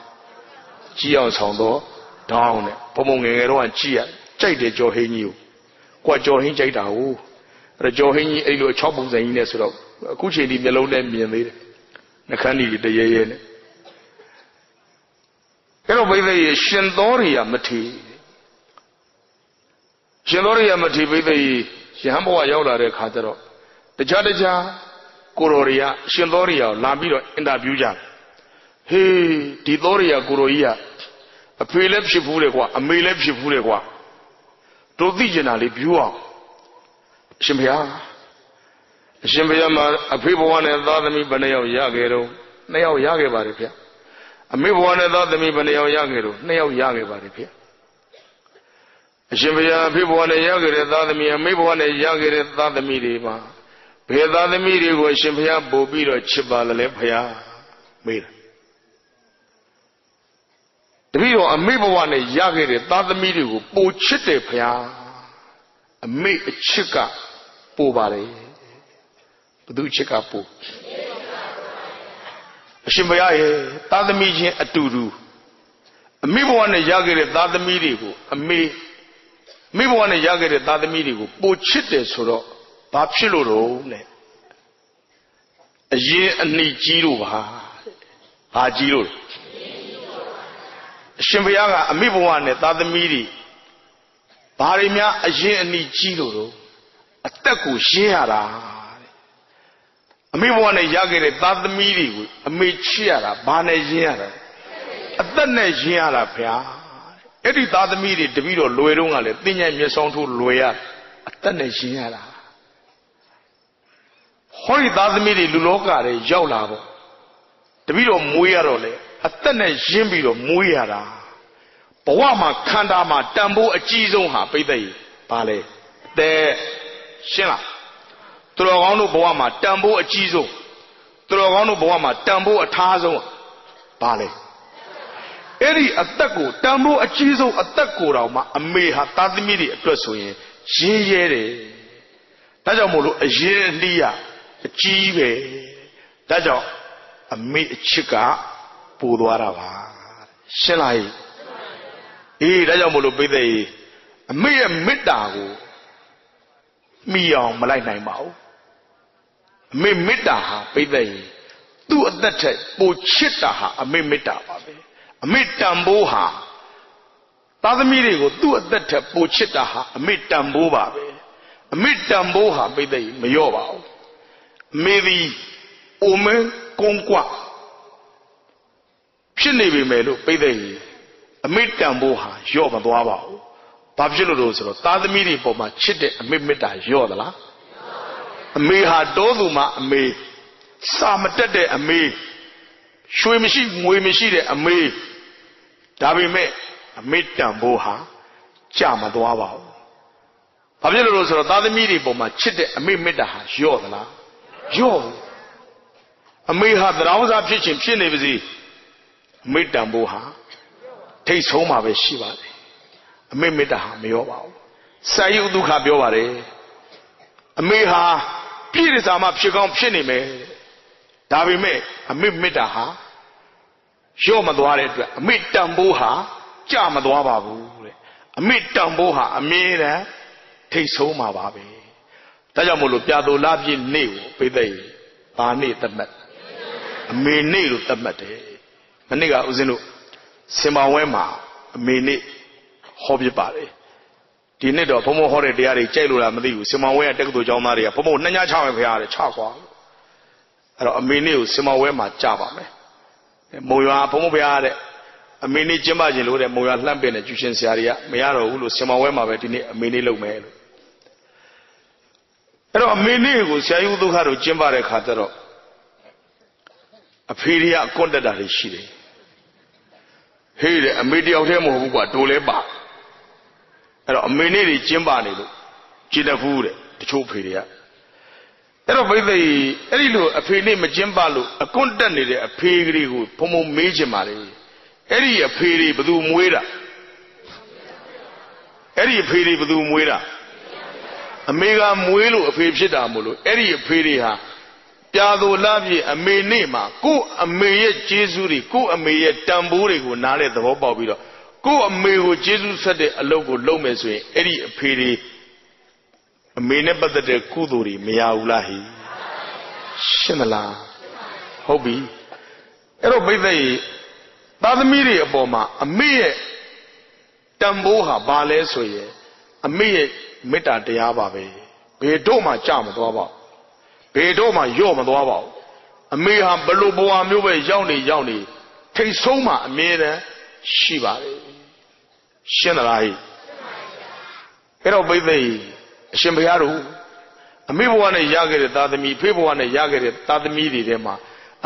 Gion Sondo, down it. Pomongero and Chia, Jade Johini. What Johin Jada, the Johini Elo Chobbles and Ines, Kuchi the Melon and me. Nakani the Yen. Hello, baby, Shindoria Mati. Shindoria Mati, baby, Shihamboa Yola de Catero. The Jadeja, Kuroria, Shindoria, Lambiro, and Abuja. Hey, Tidoria Kuroia. A pre-lep shifulegua, a me-lep shifulegua. To viginally view up. Shimpia. Shimpia, a people one and thought me Baneo Yagero, Neo Yage Baripia. A me one and thought me Baneo Yagero, Neo Yage Baripia. Shimpia, people one and Yagere thought me, a me one and Yagere thought the media. Pay that the media was Shimpia, Bobito, Chiba, the Lepia, made. The video a maple one and Yagere thought the media would po chite pia. A make a chica, po bari. Do chica po. Shimbaya, thought the media a tudu. A maple one and Yagere thought the media would a maple one and Yagere thought the media would po chite soro. Papshilo, a year and need Giro, ha Giro. Shimbayaga, a maple one at the media. Barimia, a year and need Giro. A taku, Shiara. A maple one at Yagere, that the media, a maid Shiara, Bana Giara. A Dana Giara, Pia. Every other media, the video, Loerunga, Pinya, Yason to Loya, a Dana Giara. Hori doesn't mean Luloka, Jolavo. The video Muirole, a tene Jimbiro Muira. Powama Kandama, Tambo, a Chizonha, Pede, Pale. The Shina. Troano Boama, Tambo, a Chizo. Troano Boama, Tambo, a Tazo, Pale. Eri Ataku, Tambo, a Chizo, a Takurama, a Meha, Tadmidi, a Presway, Jere. Tajamolo, a Jeria. Chive, Dajo, a me chica, Puduarava, Shelai, ဒါကြောင့်မလို့ပိဿရေအမေရဲ့မေတ္တာကိုမိအောင်မလိုက်နိုင်ပါဘူးအမေမေတ္တာဟာပိဿရေသူ့အသက်ထက်ပိုချစ်တာဟာအမေမေတ္တာပါပဲအမေတန်ဖိုးဟာသားသမီးတွေကိုသူ့အသက်ထက်ပိုချစ်တာဟာအမေတန်ဖိုးပါပဲအမေတန်ဖိုးဟာပိဿရေမလျော့ပါဘူးအမေသည်အိုမင်းကုန်းကွဖြစ်နေပြီမယ်လို့ပိဿရေအမေတန်ဖိုးဟာလျော့မသွားပါဘူးဘာဖြစ်လို့လဲဆိုတော့သားသမီးတွေပေါ်မှာချစ်တဲ့အမေမေတ္တာလျော့သလားအမေဟာတောသူမှာအမေစာမတက်တဲ့အမေရွှေမရှိငွေမရှိတဲ့အမေဒါပေမဲ့အမေတန်ဖိုးဟာကြာမသွားပါဘူးဘာဖြစ်လို့လဲဆိုတော့သားသမီးတွေပေါ်မှာချစ်တဲ့အမေမေတ္တာဟာလျော့သလားလျော့အမေဟာတရားဥစားဖြစ်ခြင်းဖြစ်နေပါစေအမေတန်ဖိုးဟာထိတ်ဆုံးမှာပဲရှိပါတယ်အမေမေတ္တာဟာမလျော့ပါဘူးစာယုဒုက္ခပြောပါတယ်အမေဟာပြည့်စုံမှဖြစ်ကောင်းဖြစ်နေမယ်ဒါပေမဲ့အမေမေတ္တာဟာလျော့မသွားတဲ့အတွက်အမေတန်ဖိုးဟာကျမသွားပါဘူးတဲ့အမေတန်ဖိုးဟာအမြဲတမ်းထိတ်ဆုံးမှာပါပဲဒါကြောင့်မို့လို့ပြာတော်လာပြည့်နေ့ကိုပိဿရေဘာနေ့သတ်မှတ်အမေနေ့လို့သတ်မှတ်တယ်မနေ့ကဦးဇင်းတို့စင်မောင်ဝဲမှာအမေနေ့ဟောပြပါတယ်ဒီနေ့တော့ဘုံဘုံဟောတဲ့တရားတွေကြိုက်လို့လားမသိဘူးစင်မောင်ဝဲကတက္ကသိုလ်ကျောင်းသားတွေကဘုံဘုံနှညချမယ်ဖရားတဲ့ချကွာအဲ့တော့အမေနေ့ကိုစင်မောင်ဝဲမှာကြပါမယ်မုံရွာဘုံဘုံဖရားတဲ့အမေနေ့ကျင်းပခြင်းလို့တဲ့မုံရွာလှမ်းပင်တဲ့ကျူရှင်ဆရာတွေကမရတော့ဘူးလို့စင်မောင်ဝဲမှာပဲဒီနေ့အမေနေ့လုပ်မယ်လို့အဲ့တော့အမေနေ့ကိုဆရာကြီးဒုက္ခတို့ကျင်းပတဲ့ခါကျတော့အဖေတွေကအကွန့်တက်တာတွေရှိတယ်ဟေးတဲ့အမေတယောက်တည်းမဟုတ်ဘူးကွာတိုးလဲပါအဲ့တော့အမေနေ့တွေကျင်းပနေလို့ကြည်တဖူးတဲ့တချို့ဖေတွေကအဲ့တော့ပိဿရေအဲ့ဒီလိုအဖေနေ့မကျင်းပလို့အကွန့်တက်နေတဲ့အဖေကလေးကိုဘုံဘုံမေးချင်ပါလေအဲ့ဒီအဖေတွေဘယ်သူမွေးတာအဲ့ဒီအဖေတွေဘယ်သူမွေးတာအမေကမွေးလို့အဖေဖြစ်တာမို့လို့အဲ့ဒီအဖေတွေဟာပြာတော်လာပြည့်အမေနေ့မှာကို့အမေရဲ့ကျေးဇူးတွေကို့အမေရဲ့တန်ဖိုးတွေကိုနားတဲ့သဘောပေါက်ပြီးတော့ကို့အမေကိုကျေးဇူးဆက်တဲ့အလုပ်ကိုလုပ်မယ်ဆိုရင်အဲ့ဒီအဖေတွေအမေနဲ့ပတ်သက်တဲ့ကုသိုလ်တွေမရဘူးလားဟိရှင်းမလားဟုတ်ပြီအဲ့တော့ပိဿရေသားသမီးတွေအပေါ်မှာအမေရဲ့တန်ဖိုးဟာဘာလဲဆိုရင်အမေရဲ့မေတ္တာတရားပါပဲဘယ်တော့မှကြမသွားပါဘူးဘယ်တော့မှလျော့မသွားပါဘူးအမေဟာဘလို့ဘဝမျိုးပဲရောက်နေထိတ်ဆုံးမှအမြဲတမ်းရှိပါတယ်ရှင်းသလားဟိအဲ့တော့ပိဿရေအရှင်ဘုရားတို့အမေဘဝနဲ့ရခဲ့တဲ့သားသမီးဖေဘဝနဲ့ရခဲ့တဲ့သားသမီးတွေထဲမှာ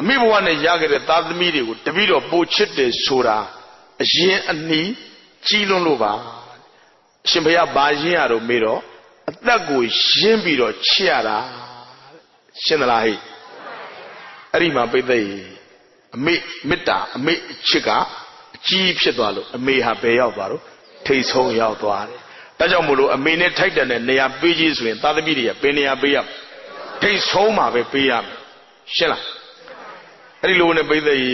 အမေဘဝနဲ့ရခဲ့တဲ့သားသမီးတွေကိုတပည့်တော်ပိုချစ်တယ်ဆိုတာအရင်အနည်းကြီးလွန်းလို့ပါအရှင်ဘုရားဘာရင်းရတော့မေးတော့အသက်ကိုရင်းပြီးတော့ချစ်ရတာရှင်းသလားဟိအဲ့ဒီမှာပိဿရေအမေမေတ္တာအမေချစ်ကအကြီးဖြစ်သွားလို့အမေဟာဘယ်ရောက်သွားတော့ထိတ်ဆုံးရောက်သွားတယ်ဒါကြောင့်မို့လို့အမေနဲ့ထိုက်တန်တဲ့နေရာပေးကြီးဆိုရင်သားသမီးတွေကဘယ်နေရာပေးရထိတ်ဆုံးမှာပဲပေးရမယ်ရှင်းလားအဲ့ဒီလိုနဲ့ပိဿရေ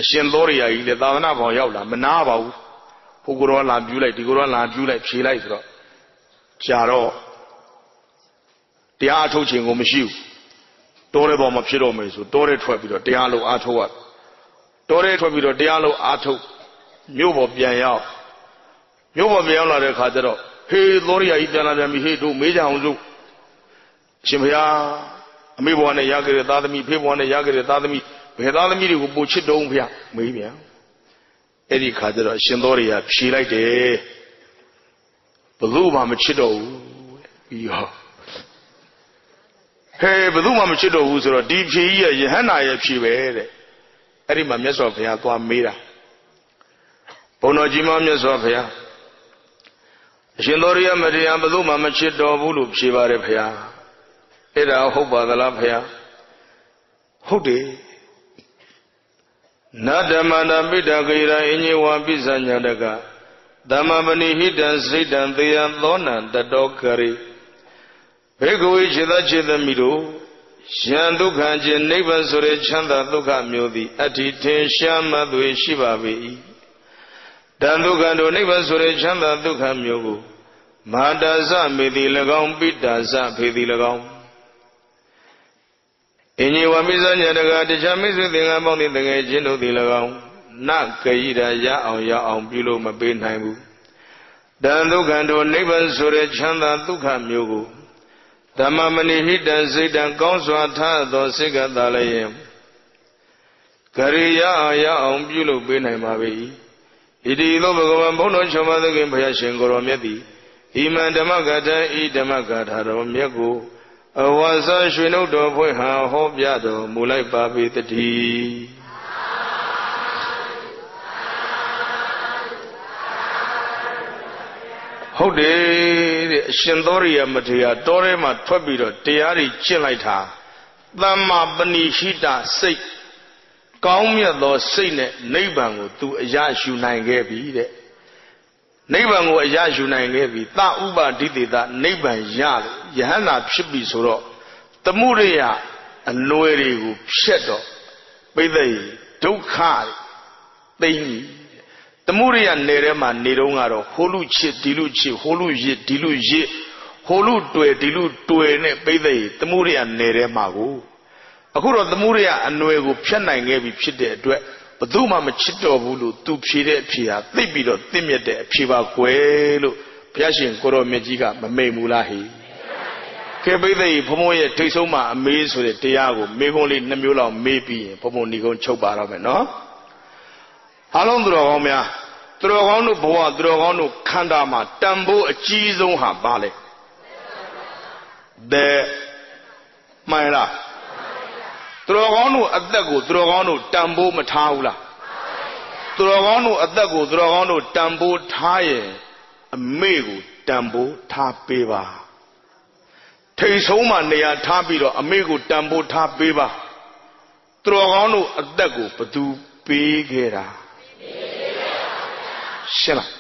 အရှင်သောရိယာကြီးလည်းသာသနာ့ဘောင်ရောက်လာမနာပါဘူးဟိုကိုရောလာပြူးလိုက်ဒီကိုရောလာပြူးလိုက်ဖြေလိုက်ဆိုတော့ကြာတော့တရားအထုတ်ခြင်းကိုမရှိဘူးတောတဲ့ဘောင်မှာဖြစ်တော့မယ်ဆိုတောတဲ့ထွက်ပြီးတော့တရားလုံးအားထုတ်ရတောတဲ့ထွက်ပြီးတော့တရားလုံးအားထုတ်မြို့ပေါ်ပြန်ရောက်မြို့ပေါ်ပြန်ရောက်လာတဲ့ခါကျတော့ဟေးသောရိယာကြီးပြန်လာပြန်ပြီဟေးတို့မေးကြအောင်စို့ရှင်ဘုရားအမေဘဝနဲ့ရခဲ့တဲ့သားသမီးဖေဘဝနဲ့ရခဲ့တဲ့သားသမီးဘယ်သားသမီးတွေကိုပို့ချစ်တုံးဖေမေးပြန်အဲ့ဒီခါကျတော့ရှင်သောရိယာဖြေလိုက်တယ်ဘယ်သူမှမချစ်တော့ဘူးပြီးဟောဟဲဘယ်သူမှမချစ်တော့ဘူးဆိုတော့ဒီဖြေကြီးရဲ့ယဟန္တာရဲ့ဖြေပဲတဲ့အဲ့ဒီမှာမြတ်စွာဘုရားသွားမေးတာဘုန်းတော်ကြီးမမြတ်စွာဘုရားအရှင်သောရိယမတရားဘယ်သူမှမချစ်တော်ဘူးလို့ဖြေပါတယ်ဘုရားအဲ့ဒါဟုတ်ပါသလားဘုရားဟုတ်တယ်နတ္တမန္တပိတဂိရာအညေဝပိစညတကသမ္မပဏိဟိတံစိတ်တံသေယံသောနံတတောကရိဘေကဝေจิตจิตသမီးတို့ယံဒုက္ခခြင်းနိဗ္ဗာန်ဆိုတဲ့ချမ်းသာဒုက္ခမျိုးသည်အတ္တိထင်ရှားမှတ်သွေရှိပါ၏တ တန်ဒုက္ခတို့နိဗ္ဗာန်ဆိုတဲ့ချမ်းသာဒုက္ခမျိုးကိုမဟာတာဇမေတိ၎င်းပိတာဇဖေတိ၎င်းအင်းကြီးဝမိဇ္ဇညတကတခြားမိတ်ဆွေသင်္ကန်းပေါင်းတဲ့တကယ်ချင်းတို့သည်၎င်းနကယိရာရအောင်ပြုလို့မပေးနိုင်ဘူးတန်ဒုက္ခတို့နိဗ္ဗာန်ဆိုတဲ့ချမ်းသာဒုက္ခမျိုးကိုဓမ္မမဏိဟိတံစိတ်တံကောင်းစွာထားသောစိတ်ကသာလည်းကရိယာအောင်ပြုလို့ပေးနိုင်ပါ၏ဣတိသောဘဂဝံဘုန်းတော်၆ပါးသခင်ဘုရားရှင်ကိုယ်တော်မြတ်သည်ဣမံဓမ္မဂတံဤဓမ္မဂထာတော်မြတ်ကိုအဝါစာရွှေနှုတ်တော်ဖွင့်ဟံဟောပြတော်မူလိုက်ပါပေတည်းဟုတ်တယ်တဲ့အရှင်သောရိယမထေရတောထဲမှာထွက်ပြီးတော့တရားတွေကျင့်လိုက်တာသမ္မာပဏိဟိတစိတ်ကောင်းမြတ်သောစိတ်နဲ့နိဗ္ဗာန်ကိုသူအရယူနိုင်ခဲ့ပြီတဲ့နိဗ္ဗာန်ကိုအရယူနိုင်ခဲ့ပြီသဥပဒိတေသနိဗ္ဗာန်ရလို့ယဟန္တာဖြစ်ပြီဆိုတော့သမှုရိယအနွယ်တွေကိုဖြတ်တော့ပိဿယဒုက္ခသိမ့်ပြီသမှုရိယနယ်ထဲမှာနေတော့ကတော့ဟိုလူချစ်ဒီလူချစ်ဟိုလူရစ်ဒီလူရစ်ဟိုလူတွေ့ဒီလူတွေ့နဲ့ပိဿယသမှုရိယနယ်ထဲမှာကိုအခုတော့သမှုရိယအနွယ်ကိုဖြတ်နိုင်ခဲ့ပြီဖြစ်တဲ့အတွက်ဘယ်သူမှမချစ်တော့ဘူးလို့သူဖြေတဲ့အဖြေဟာသိပြီးတော့သိမြတ်တဲ့အဖြေပါကွယ်လို့ဘုရားရှင်ကိုရောမြတ်ကြီးကမမိတ်ဘူးလားဟိကဲပိဿယဘုံဘုံရဲ့ထိတ်ဆုံးမှာအမေးဆိုတဲ့တရားကိုမေခွန်းလေး2မျိုးလောက်မေးပြီးရင်ဘုံဘုံဏီကုန်းချုပ်ပါတော့မယ်နော်အားလုံးသူတော်ကောင်းများသူတော်ကောင်းတို့ဘဝသူတော်ကောင်းတို့ခန္ဓာမှာတန်ဖိုးအကြီးဆုံးဟာဘာလဲမှန်လားသူတော်ကောင်းတို့အသက်ကိုသူတော်ကောင်းတို့တန်ဖိုးမထားဘူးလားသူတော်ကောင်းတို့အသက်ကိုသူတော်ကောင်းတို့တန်ဖိုးထားရင်အမေကိုတန်ဖိုးထားပေးပါထိတ်ဆုံးမှနေရာထားပြီးတော့အမေကိုတန်ဖိုးထားပေးပါသူတော်ကောင်းတို့အသက်ကိုဘသူပေးခဲ့တာရှင်းလား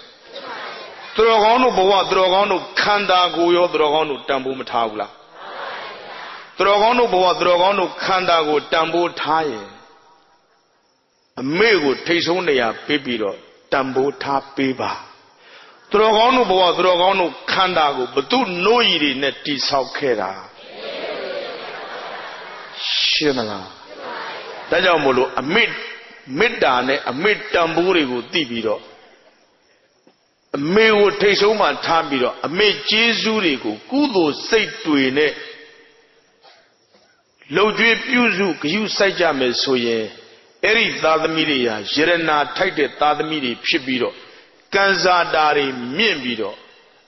သူတော်ကောင်းတို့ဘဝသူတော်ကောင်းတို့ခန္ဓာကိုယ်ရောသူတော်ကောင်းတို့တန်ဖိုးမထားဘူးလားသူတော်ကောင်းတို့ဘဝသူတော်ကောင်းတို့ခန္ဓာကိုတန်ဖိုးထားရင်အမေကိုထိတ်ဆုံးနေရာပေးပြီးတော့တန်ဖိုးထားပေးပါသူတော်ကောင်းတို့ဘဝသူတော်ကောင်းတို့ခန္ဓာကိုဘသူနိုးရည်တွေနဲ့တိဆောက်ခဲ့တာရှင်းမလားဒါကြောင့်မို့လို့အမေတ္တာနဲ့အမေတန်ဖိုးတွေကိုသိပြီးတော့အမေကိုထိတ်ဆုံးမှထားပြီးတော့အမေကျေးဇူးတွေကိုကုသိုလ်စိတ်တွေနဲ့လှုပ်ကြွေးပြုစုဂရုစိုက်ကြမယ်ဆိုရင်အဲ့ဒီသာသမီတွေဟာယရနာထိုက်တဲ့သာသမီတွေဖြစ်ပြီးတော့ကံစားတာတွေမြင့်ပြီးတော့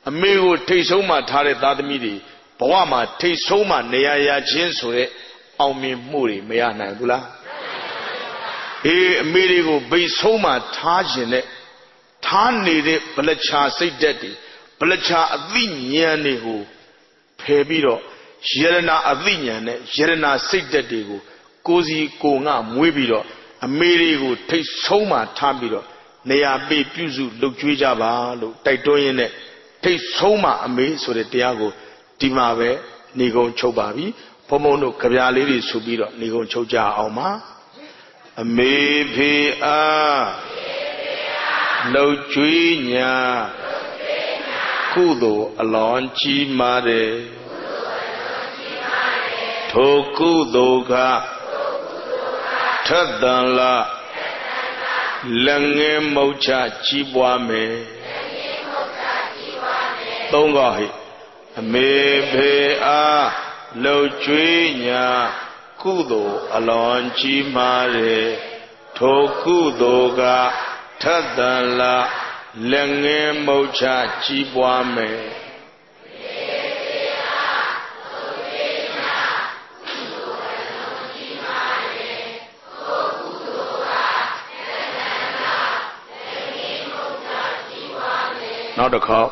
အမေကိုထိတ်ဆုံးမှထားတဲ့သာသမီတွေဘဝမှာထိတ်ဆုံးမှနေရာရခြင်းဆိုတဲ့အောင်မြင်မှုတွေမရနိုင်ဘူးလားအေးအမေတွေကိုဗိတ်ဆုံးမှထားခြင်းနဲ့ထားနေတဲ့ဗလချာစိတ်ဓာတ်တွေဗလချာအသိဉာဏ်တွေကိုဖယ်ပြီးတော့ယရနာအသိဉာဏ်နဲ့ယရနာစိတ်ဓာတ်တွေကိုကိုယ်စီကိုငါမွေးပြီးတော့အမေတွေကိုထိတ်ဆုံးမှထားပြီးတော့နေရာပေးပြုစုလှုပ်ကြွေးကြပါလို့တိုက်တွန်းရင်းနဲ့ထိတ်ဆုံးမှအမေဆိုတဲ့တရားကိုဒီမှာပဲနေကုံချုပ်ပါပြီဘုံဘုံတို့ကြပြားလေးတွေဆိုပြီးတော့နေကုံချုပ်ကြအောင်ပါအမေဖေအားလှုပ်ကြွေးညာကုသိုလ်အလွန်ကြီးမားတယ်ထိုကုသိုလ်ကထက်တန်လာလက်ငယ်မုတ်ချကြီးပွားမယ်သုံးခေါ်ဟိအမေဖေအားလှုပ်ကြွေးညာကုသိုလ်အလွန်ကြီးမားတယ်ထိုကုသိုလ်ကထက်တန်လာလက်ငယ်မုတ်ချကြီးပွားမယ်နောက်တစ်ခေါက်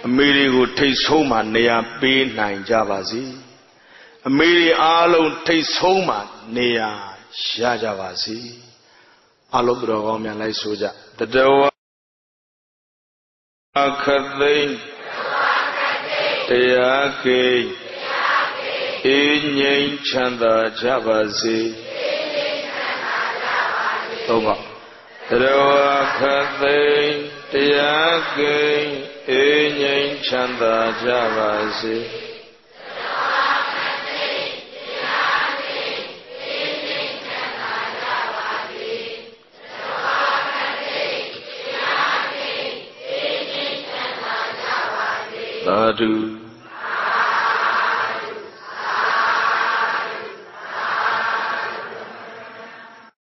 အမေတွေကိုထိတ်ဆုံးမှနေရာပေးနိုင်ကြပါစေအမေတွေအားလုံးထိတ်ဆုံးမှနေရာရကြပါစေအားလုံးတော်ကောင်းများလိုက်ဆိုကြတတဝခသိ တရားကိအေးငြိမ်းချမ်းသာကြပါစေသုံးပါတရဝခသိတရားကိအေးငြိမ်းချမ်းသာကြပါစေသာဓု